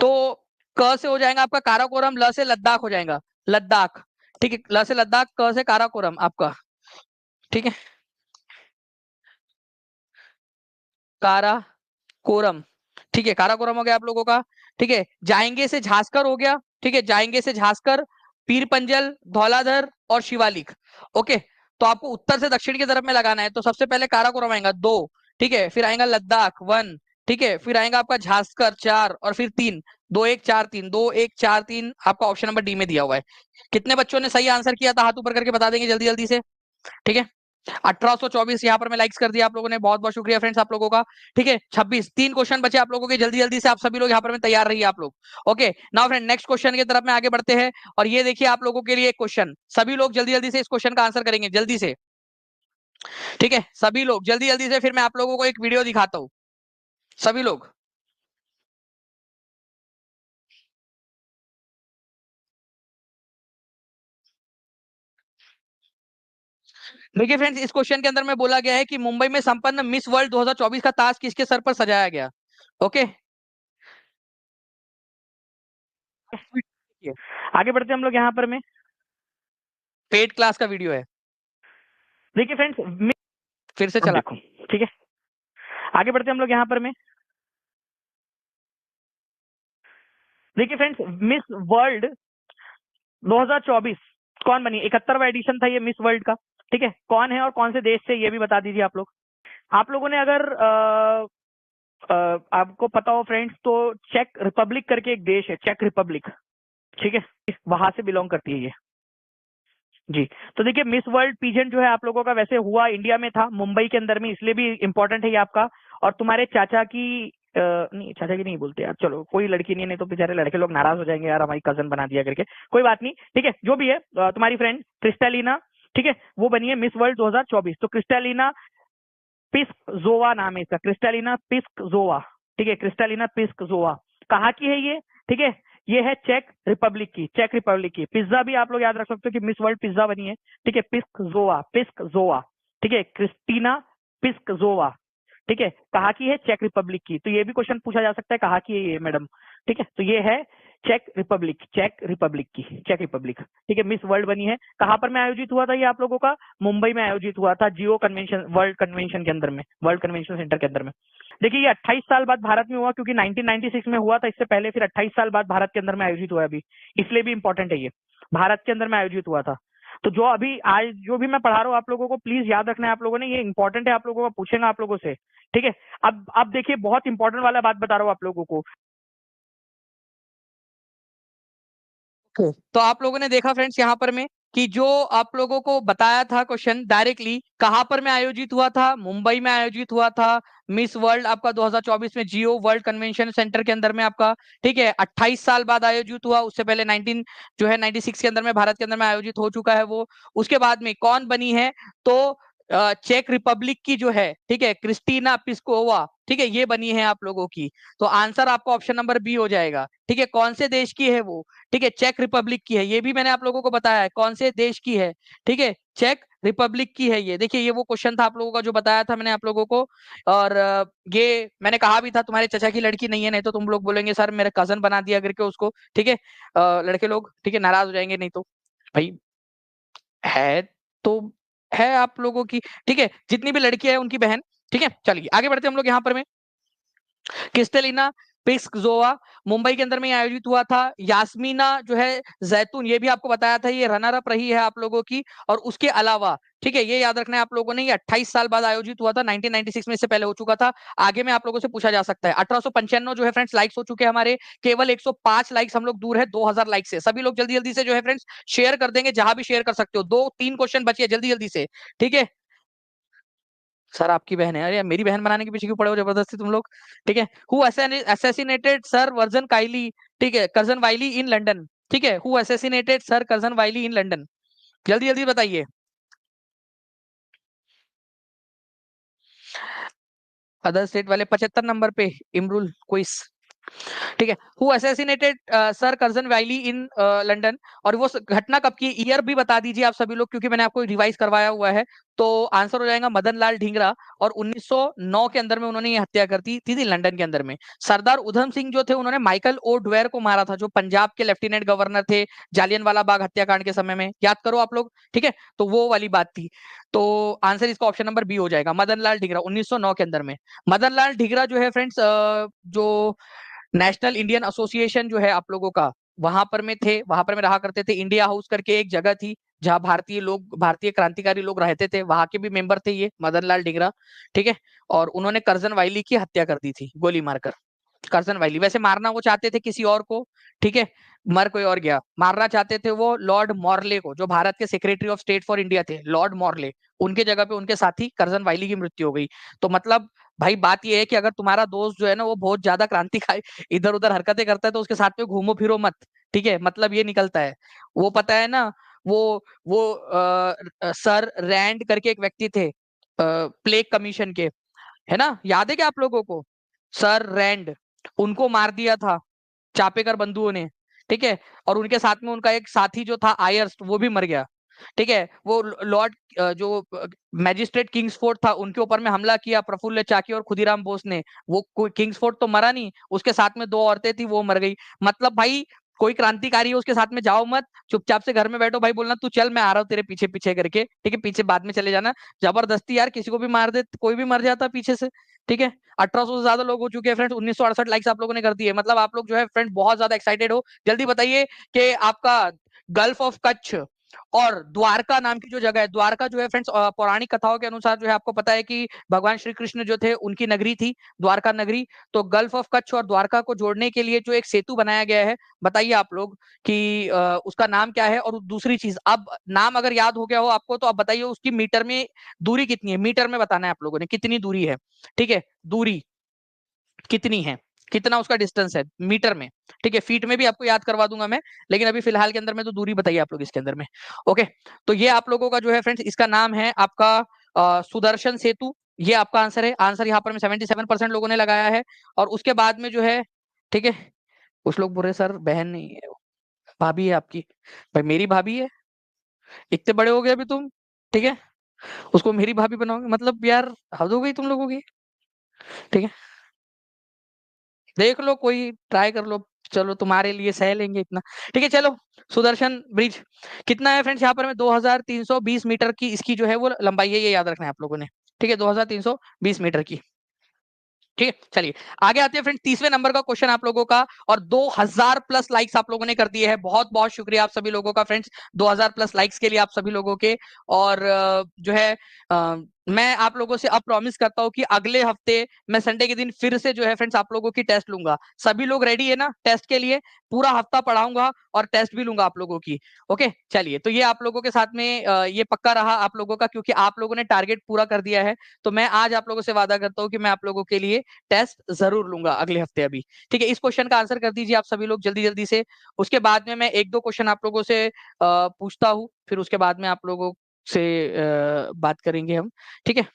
तो क से हो जाएगा आपका काराकोरम, ल से लद्दाख हो जाएगा, लद्दाख। ठीक है, ल से लद्दाख, क से काराकोरम आपका। ठीक है, काराकोरम। ठीक है, काराकोरम हो गया आप लोगों का। ठीक है, जाएंगे से झांसकर हो गया। ठीक है, जाएंगे से झांसकर, पीर पंजल, धौलाधर और शिवालिक। ओके, तो आपको उत्तर से दक्षिण की तरफ में लगाना है, तो सबसे पहले काराकोरम आएगा 2। ठीक है, फिर आएगा लद्दाख 1। ठीक है, फिर आएगा आपका झांसकर 4, और फिर 3। 2 1 4 3, 2 1 4 3 आपका ऑप्शन नंबर डी में दिया हुआ है। कितने बच्चों ने सही आंसर किया था, हाथ ऊपर करके बता देंगे जल्दी जल्दी से। ठीक है, 1824 यहाँ पर मैं लाइक्स कर दिया आप लोगों ने, बहुत बहुत शुक्रिया फ्रेंड्स आप लोगों का। ठीक है, 26, 3 क्वेश्चन बचे आप लोगों के, जल्दी जल्दी से आप सभी लोग यहाँ पर में तैयार रहिए आप लोग। Okay, now friend next question की तरफ में आगे बढ़ते हैं, और ये देखिए आप लोगों के लिए एक क्वेश्चन, सभी लोग जल्दी जल्दी से इस क्वेश्चन का आंसर करेंगे जल्दी से। ठीक है, सभी लोग जल्दी जल्दी से, फिर मैं आप लोगों को एक वीडियो दिखाता हूँ, सभी लोग। देखिए फ्रेंड्स, इस क्वेश्चन के अंदर में बोला गया है कि मुंबई में संपन्न मिस वर्ल्ड 2024 का ताज किसके सर पर सजाया गया। ओके, आगे बढ़ते हैं हम लोग यहाँ पर में, पेड क्लास का वीडियो है। देखिए फ्रेंड्स, फिर से चला, ठीक है, आगे बढ़ते हैं हम लोग यहाँ पर में। देखिए फ्रेंड्स, मिस वर्ल्ड 2024 कौन बनी, 71वां एडिशन था ये मिस वर्ल्ड का। ठीक है, कौन है और कौन से देश से, ये भी बता दीजिए आप लोग। आप लोगों ने अगर आपको पता हो फ्रेंड्स, तो चेक रिपब्लिक करके एक देश है, चेक रिपब्लिक। ठीक है, वहां से बिलोंग करती है ये। जी, तो देखिए मिस वर्ल्ड पीजेंट जो है आप लोगों का वैसे हुआ इंडिया में था, मुंबई के अंदर में, इसलिए भी इंपॉर्टेंट है ये आपका। और तुम्हारे चाचा की नहीं, चाचा की नहीं बोलते यार, चलो कोई लड़की नहीं है, नहीं तो बेचारे लड़के लोग नाराज हो जाएंगे यार, हमारी कजन बना दिया करके, कोई बात नहीं। ठीक है, जो भी है, तुम्हारी फ्रेंड क्रिस्टालिना, ठीक है, वो बनी है मिस वर्ल्ड 2024। तो क्रिस्टालिना पिस्कजोवा नाम है इसका, क्रिस्टालिना पिस्कजोवा। ठीक है, क्रिस्टालिना पिस्कजोवा कहाँ की है ये, ठीक है, ये है चेक रिपब्लिक की, चेक रिपब्लिक की। पिज्जा भी आप लोग याद रख सकते हो कि मिस वर्ल्ड पिज्जा बनी है। ठीक है, पिस्कजोवा, पिस्कजोवा। ठीक है, क्रिस्टीना पिस्कजोवा। ठीक है, कहाँ की है, चेक रिपब्लिक की। तो ये भी क्वेश्चन पूछा जा सकता है, कहाँ की है ये मैडम। ठीक है, तो ये है चेक रिपब्लिक, चेक रिपब्लिक की, चेक रिपब्लिक। ठीक है, मिस वर्ल्ड बनी है। कहाँ पर में आयोजित हुआ था ये आप लोगों का, मुंबई में आयोजित हुआ था, जियो कन्वेंशन, वर्ल्ड कन्वेंशन के अंदर में, वर्ल्ड कन्वेंशन सेंटर के अंदर में। देखिए ये 28 साल बाद भारत में हुआ, क्योंकि 1996 में हुआ था, इससे पहले फिर 28 साल बाद भारत के अंदर में आयोजित हुआ अभी, इसलिए भी इंपॉर्टेंट है ये, भारत के अंदर में आयोजित हुआ था। तो जो अभी आज जो भी मैं पढ़ा रहा हूँ आप लोगों को प्लीज याद रखना है आप लोगों ने, ये इंपॉर्टेंट है, आप लोगों को पूछेगा आप लोगों से। ठीक है, अब देखिए बहुत इंपॉर्टेंट वाला बात बता रहा हूँ आप लोगों को। तो आप लोगों ने देखा फ्रेंड्स यहाँ पर में कि जो आप लोगों को बताया था क्वेश्चन डायरेक्टली, कहां पर में आयोजित हुआ था? मुंबई में आयोजित हुआ था। मिस वर्ल्ड आपका 2024 में जियो वर्ल्ड कन्वेंशन सेंटर के अंदर में आपका, ठीक है, 28 साल बाद आयोजित हुआ। उससे पहले 19 जो है 96 के अंदर में भारत के अंदर में आयोजित हो चुका है वो। उसके बाद में कौन बनी है? तो चेक रिपब्लिक की जो है, ठीक है, क्रिस्टीना पिस्कोवा, ठीक है, ये बनी है आप लोगों की। तो आंसर आपका ऑप्शन नंबर बी हो जाएगा। ठीक है, कौन से देश की है वो? ठीक है, चेक रिपब्लिक की है। ये भी मैंने आप लोगों को बताया है कौन से देश की है। ठीक है, चेक रिपब्लिक की है ये। देखिए, ये वो क्वेश्चन था आप लोगों का जो बताया था मैंने आप लोगों को। और ये मैंने कहा भी था तुम्हारे चाचा की लड़की नहीं है, नहीं तो तुम लोग बोलेंगे सर मेरे कजन बना दिया करके उसको। ठीक है, लड़के लोग, ठीक है, नाराज हो जाएंगे नहीं तो। भाई है तो है आप लोगों की। ठीक है, जितनी भी लड़कियां है उनकी बहन। ठीक है, चलिए आगे बढ़ते हम लोग यहाँ पर में। क्रिस्टेलिना पिस्कज़ोवा मुंबई के अंदर में आयोजित हुआ था। यास्मीना जो है जैतून, ये भी आपको बताया था, ये रनर अप रही है आप लोगों की। और उसके अलावा, ठीक है, ये याद रखना है आप लोगों ने, ये 28 साल बाद आयोजित हुआ था। 1996 में इससे पहले हो चुका था। आगे में आप लोगों से पूछा जा सकता है। 1895 जो है फ्रेंड्स लाइक्स हो चुके हैं हमारे। केवल 105 लाइक्स हम लोग दूर है 2000 लाइक से। सभी लोग जल्दी जल्दी से जो है फ्रेंड्स शेयर कर देंगे, जहां भी शेयर कर सकते हो। 2-3 क्वेश्चन बचे, जल्दी जल्दी से। ठीक है, सर आपकी बहन है? अरे मेरी बहन बनाने के पीछे क्यों पड़े हो जबरदस्ती तुम लोग? ठीक है, who assassinated sir Curzon Wyllie, ठीक है, कर्जन वाइली इन लंदन। ठीक है, who assassinated sir Curzon Wyllie in London? जल्दी जल्दी बताइए। अदर स्टेट वाले 75 नंबर पे इमरुल क्विज। ठीक है, who assassinated sir Curzon valley in London. और वो घटना कब की, ईयर भी बता दीजिए आप सभी लोग, क्योंकि मैंने आपको रिवाइज करवाया हुआ है। तो आंसर हो जाएगा मदन लाल ढींगरा। और 1909 के अंदर में उन्होंने ये हत्या कर दी थी लंदन के अंदर में। सरदार उधम सिंह जो थे, उन्होंने माइकल ओ ड्वेयर को मारा था, जो पंजाब के लेफ्टिनेंट गवर्नर थे जालियनवाला बाग हत्याकांड के समय में। याद करो आप लोग। ठीक है, तो वो वाली बात थी। तो आंसर इसका ऑप्शन नंबर बी हो जाएगा, मदन लाल ढींगरा 1909 के अंदर में। मदन लाल ढींगरा जो है फ्रेंड्स, जो नेशनल इंडियन एसोसिएशन जो है आप लोगों का, वहां पर में थे, वहां पर में रहा करते थे। इंडिया हाउस करके एक जगह थी जहां भारतीय लोग, भारतीय क्रांतिकारी लोग रहते थे, वहां के भी मेंबर थे ये मदन लाल ढींगरा। ठीक है, और उन्होंने कर्जन वाइली की हत्या कर दी थी गोली मारकर। कर्जन वाइली वैसे मारना वो चाहते थे किसी और को। ठीक है, मर कोई और गया। मारना चाहते थे वो लॉर्ड मॉर्ले को, जो भारत के secretary of state for India थे, लॉर्ड मॉर्ले। उनके जगह पे उनके साथी कर्जन वाइली की मृत्यु हो गई। तो मतलब भाई बात ये है कि अगर तुम्हारा दोस्त जो है ना वो बहुत ज्यादा क्रांतिकारी इधर उधर हरकतें करता है, तो उसके साथ में घूमो फिरो मत। ठीक है, मतलब ये निकलता है। वो पता है ना, वो सर रैंड करके एक व्यक्ति थे, प्लेग कमीशन के, है ना, याद है क्या आप लोगों को? सर रैंड, उनको मार दिया था चापेकर बंधुओं ने। ठीक है, और उनके साथ में उनका एक साथी जो था आयर्स, वो भी मर गया। ठीक है, वो लॉर्ड जो मैजिस्ट्रेट किंग्सफोर्ड था, उनके ऊपर में हमला किया प्रफुल्ल चाकी और खुदीराम बोस ने। वो किंग्सफोर्ड तो मरा नहीं, उसके साथ में 2 औरतें थी, वो मर गई। मतलब भाई कोई क्रांतिकारी है उसके साथ में जाओ मत, चुपचाप से घर में बैठो। भाई बोलना तू चल मैं आ रहा हूँ तेरे पीछे पीछे करके। ठीक है, पीछे बाद में चले जाना। जबरदस्ती यार किसी को भी मार दे, कोई भी मर जाता पीछे से। ठीक है, 1800 से ज्यादा लोग हो चुके हैं फ्रेंड्स। 1968 लाइक्स आप लोगों ने कर दिए, मतलब आप लोग जो है फ्रेंड बहुत ज्यादा एक्साइटेड हो। जल्दी बताइए कि आपका गल्फ ऑफ कच्छ और द्वारका नाम की जो जगह है, द्वारका जो है फ्रेंड्स, पौराणिक कथाओं के अनुसार जो है आपको पता है कि भगवान श्री कृष्ण जो थे उनकी नगरी थी द्वारका नगरी। तो गल्फ ऑफ कच्छ और द्वारका को जोड़ने के लिए जो एक सेतु बनाया गया है, बताइए आप लोग कि उसका नाम क्या है? और दूसरी चीज, अब नाम अगर याद हो गया हो आपको, तो आप बताइए उसकी मीटर में दूरी कितनी है? मीटर में बताना है आप लोगों ने कितनी दूरी है। ठीक है, दूरी कितनी है, कितना उसका डिस्टेंस है मीटर में। ठीक है, फीट में भी आपको याद करवा दूंगा मैं, लेकिन अभी फिलहाल के अंदर में तो दूरी बताइए आप लोग इसके अंदर में। ओके, तो ये आप लोगों का जो है फ्रेंड्स, इसका नाम है आपका सुदर्शन सेतु। ये आपका आंसर है। आंसर यहाँ पर में 77% लोगों ने लगाया है। और उसके बाद में जो है, ठीक है, कुछ लोग बोल रहे सर बहन नहीं है, भाभी है आपकी। भाई मेरी भाभी है, इतने बड़े हो गए अभी तुम। ठीक है, उसको मेरी भाभी बनाओगे, मतलब यार हद हो गई तुम लोगों की। ठीक है, देख लो कोई ट्राई कर लो, चलो तुम्हारे लिए सह लेंगे इतना। ठीक है, चलो सुदर्शन ब्रिज कितना है फ्रेंड्स यहाँ पर में? 2320 मीटर की इसकी जो है वो लंबाई है, ये याद रखना है आप लोगों ने। ठीक है, 2320 मीटर की। ठीक है, चलिए आगे आते हैं फ्रेंड्स, 30वें नंबर का क्वेश्चन आप लोगों का। और 2000 प्लस लाइक्स आप लोगों ने कर दिए हैं, बहुत बहुत शुक्रिया आप सभी लोगों का फ्रेंड्स, 2000 प्लस लाइक्स के लिए आप सभी लोगों के। और जो है मैं आप लोगों से अब प्रॉमिस करता हूँ कि अगले हफ्ते मैं संडे के दिन फिर से जो है फ्रेंड्स आप लोगों की टेस्ट लूंगा। सभी लोग रेडी है ना टेस्ट के लिए? पूरा हफ्ता पढ़ाऊंगा और टेस्ट भी लूंगा आप लोगों की। ओके चलिए, तो ये आप लोगों के साथ में ये पक्का रहा आप लोगों का, क्योंकि आप लोगों ने टारगेट पूरा कर दिया है। तो मैं आज आप लोगों से वादा करता हूँ कि मैं आप लोगों के लिए टेस्ट जरूर लूंगा अगले हफ्ते अभी। ठीक है, इस क्वेश्चन का आंसर कर दीजिए आप सभी लोग जल्दी जल्दी से। उसके बाद में मैं एक दो क्वेश्चन आप लोगों से पूछता हूँ, फिर उसके बाद में आप लोगों से बात करेंगे हम। ठीक है,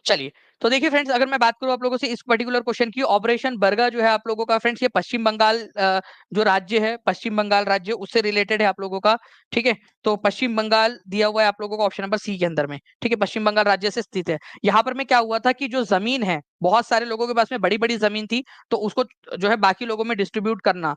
चलिए। तो देखिए फ्रेंड्स, अगर मैं बात करूं आप लोगों से इस पर्टिकुलर क्वेश्चन की, ऑपरेशन बर्गा जो है आप लोगों का फ्रेंड्स, ये पश्चिम बंगाल जो राज्य है, पश्चिम बंगाल राज्य उससे रिलेटेड है आप लोगों का। ठीक है, तो पश्चिम बंगाल दिया हुआ है आप लोगों को ऑप्शन नंबर सी के अंदर में। ठीक है, पश्चिम बंगाल राज्य से स्थित है। यहाँ पर में क्या हुआ था कि जो जमीन है, बहुत सारे लोगों के पास में बड़ी बड़ी जमीन थी, तो उसको जो है बाकी लोगों में डिस्ट्रीब्यूट करना।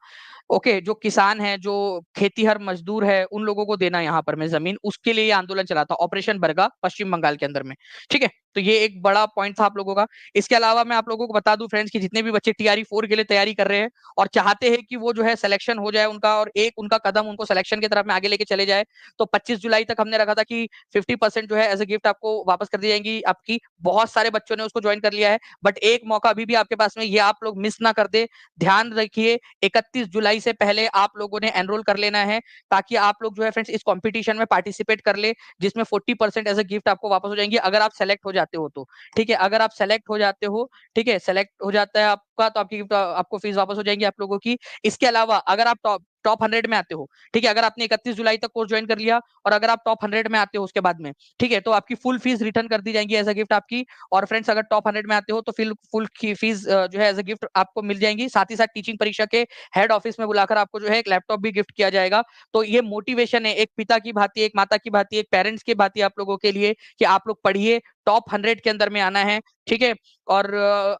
ओके, जो किसान है, जो खेतीहर मजदूर है, उन लोगों को देना यहाँ पर में जमीन, उसके लिए ये आंदोलन चला था ऑपरेशन बर्गा पश्चिम बंगाल के अंदर में। ठीक है, तो ये एक बड़ा पॉइंट था आप लोगों का। इसके अलावा मैं आप लोगों को बता दूं फ्रेंड्स कि जितने भी बच्चे टीआरई 4 के लिए तैयारी कर रहे हैं और चाहते हैं कि वो जो है सिलेक्शन हो जाए उनका, और एक उनका कदम उनको सिलेक्शन की तरफ में आगे लेके चले जाए, तो 25 जुलाई तक हमने रखा था कि 50% जो है एज ए गिफ्ट आपको वापस कर दी जाएंगी आपकी। बहुत सारे बच्चों ने उसको ज्वाइन कर लिया है, बट एक मौका अभी भी आपके पास में, ये आप लोग मिस ना कर दे। ध्यान रखिए, 31 जुलाई से पहले आप लोगों ने एनरोल कर लेना है, ताकि आप लोग जो है फ्रेंड्स इस कॉम्पिटिशन में पार्टिसिपेट कर ले, जिसमें 40% एज ए गिफ्ट आपको वापस हो जाएंगे अगर आप सेलेक्ट हो जाते हो तो। ठीक है, अगर आप सेलेक्ट हो जाते हो, ठीक है, सेलेक्ट हो जाता है आपका, तो आपकी गिफ्ट, आपको फीस वापस हो जाएंगी आप लोगों की। इसके अलावा अगर आप टॉप 100 में आते हो, ठीक है, अगर आपने 31 जुलाई तक कोर्स ज्वाइन कर लिया और अगर आप टॉप 100 में आते हो उसके बाद में, ठीक है, तो आपकी फुल फीस रिटर्न कर दी जाएंगी एज अ गिफ्ट आपकी। और फ्रेंड्स, अगर टॉप 100 में आते हो तो फिर फुल फीस जो है एज अ गिफ्ट आपको मिल जाएंगी। साथ ही साथ टीचिंग परीक्षा के हेड ऑफिस में बुलाकर आपको जो है एक लैपटॉप भी गिफ्ट किया जाएगा। तो ये मोटिवेशन है एक पिता की भांति, एक माता की भांति, एक पेरेंट्स की भांति आप लोगों के लिए, कि आप लोग पढ़िए, टॉप 100 के अंदर में आना है। ठीक है, और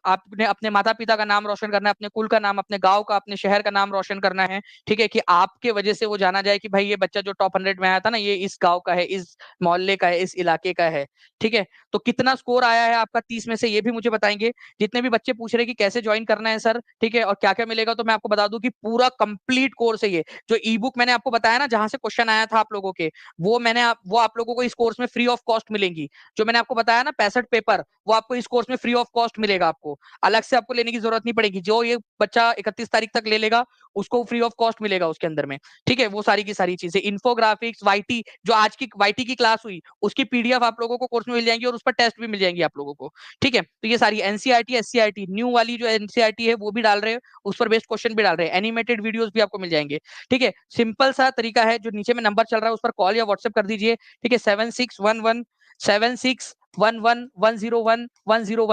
आपने अपने माता पिता का नाम रोशन करना है, अपने कुल का नाम, अपने गांव का, अपने शहर का नाम रोशन करना है। ठीक है, कि आपके वजह से वो जाना जाए कि भाई ये बच्चा जो टॉप 100 में आया था ना, ये इस गांव का है, इस मोहल्ले का है, इस इलाके का है। ठीक है, तो कितना स्कोर आया है आपका 30 में से, ये भी मुझे बताएंगे। जितने भी बच्चे पूछ रहे हैं कि कैसे ज्वाइन करना है सर, ठीक है, और क्या क्या मिलेगा, तो मैं आपको बता दूं कि पूरा कंप्लीट कोर्स है ये। जो ई बुक मैंने आपको बताया ना, जहां से क्वेश्चन आया था आप लोगों के, वो आप लोगों को इस कोर्स में फ्री ऑफ कॉस्ट मिलेंगी। जो मैंने आपको बताया ना 65 पेपर, वो आपको इस कोर्स में फ्री ऑफ कॉस्ट मिलेगा। आपको अलग से आपको लेने की जरूरत नहीं पड़ेगी। जो ये बच्चा 31 तारीख तक ले लेगा, उसको फ्री ऑफ कॉस्ट मिलेगा उसके अंदर में। ठीक है, वो सारी की सारी चीजें, इन्फोग्राफिक्स, वाईटी, जो आज की वाईटी की क्लास हुई उसकी पीडीएफ आप लोगों को कोर्स में मिल जाएंगी, और उस पर टेस्ट भी मिल जाएंगी आप लोगों को। ठीक है, तो ये सारी एनसीईआरटी, एससीईआरटी न्यू वाली जो एनसीईआरटी है वो भी डाल रहे हैं, उस पर बेस्ड क्वेश्चन भी डाल रहे हैं, एनिमेटेड वीडियोस भी आपको मिल जाएंगे। ठीक है, सिंपल सा तरीका है, जो नीचे में नंबर चल रहा है उस पर कॉल या व्हाट्सएप कर दीजिए। ठीक है, 7611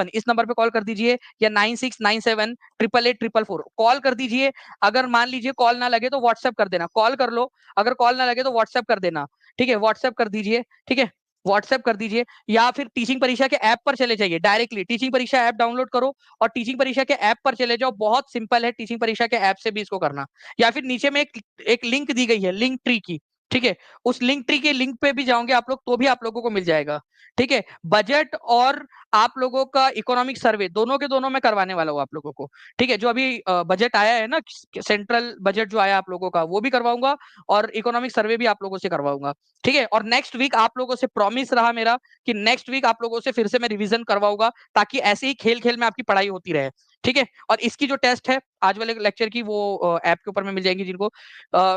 इस नंबर पे कॉल कर दीजिए, या 9697 888 444 कॉल कर दीजिए। अगर मान लीजिए कॉल ना लगे तो व्हाट्सएप कर देना, कॉल कर लो, अगर कॉल ना लगे तो व्हाट्सएप कर देना। ठीक है, व्हाट्सएप कर दीजिए। ठीक है, व्हाट्सएप कर दीजिए, या फिर टीचिंग परीक्षा के ऐप पर चले जाइए, डायरेक्टली टीचिंग परीक्षा ऐप डाउनलोड करो और टीचिंग परीक्षा के ऐप पर चले जाओ। बहुत सिंपल है, टीचिंग परीक्षा के ऐप से भी इसको करना। या फिर नीचे में एक लिंक दी गई है, लिंक ट्री की। ठीक है, उस लिंक ट्री के लिंक पे भी जाओगे आप लोग तो भी आप लोगों को मिल जाएगा। ठीक है, बजट और आप लोगों का इकोनॉमिक सर्वे दोनों के दोनों में करवाने वाला हूँ आप लोगों को। ठीक है, जो अभी बजट आया है ना, सेंट्रल बजट जो आया आप लोगों का, वो भी करवाऊंगा, और इकोनॉमिक सर्वे भी आप लोगों से करवाऊंगा। ठीक है, और नेक्स्ट वीक आप लोगों से प्रॉमिस रहा मेरा कि नेक्स्ट वीक आप लोगों से फिर से मैं रिवीजन करवाऊंगा, ताकि ऐसे ही खेल खेल में आपकी पढ़ाई होती रहे। ठीक है, और इसकी जो टेस्ट है आज वाले लेक्चर की, वो ऐप के ऊपर में मिल जाएंगी जिनको।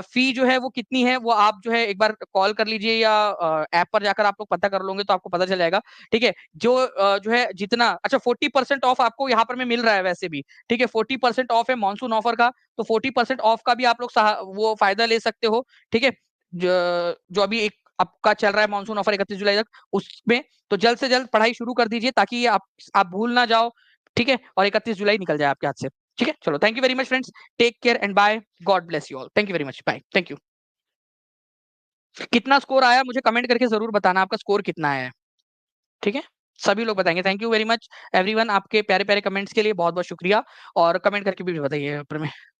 फी जो है वो कितनी है, वो आप जो है एक बार कॉल कर लीजिए, या ऐप पर जाकर आप लोग पता कर लोगे तो आपको पता चल जाएगा। ठीक है, जो है जितना, अच्छा 40% ऑफ आपको यहाँ पर में मिल रहा है वैसे भी। ठीक है, 40% ऑफ है मॉनसून ऑफर का, तो 40% ऑफ का भी आप लोग वो फायदा ले सकते हो। ठीक है, जो अभी एक आपका चल रहा है मॉनसून ऑफर 31 जुलाई तक, उसमें तो जल्द से जल्द पढ़ाई शुरू कर दीजिए, ताकि ये आप भूल ना जाओ। ठीक है, और 31 जुलाई निकल जाए आपके हाथ से। ठीक है, चलो, thank you very much friends, take care and bye, God bless you all, thank you very much, bye, thank you. कितना स्कोर आया मुझे कमेंट करके जरूर बताना, आपका स्कोर कितना आया है। ठीक है, सभी लोग बताएंगे। Thank you very much everyone, आपके प्यारे प्यारे कमेंट्स के लिए बहुत बहुत शुक्रिया, और कमेंट करके भी बताइए ऊपर में।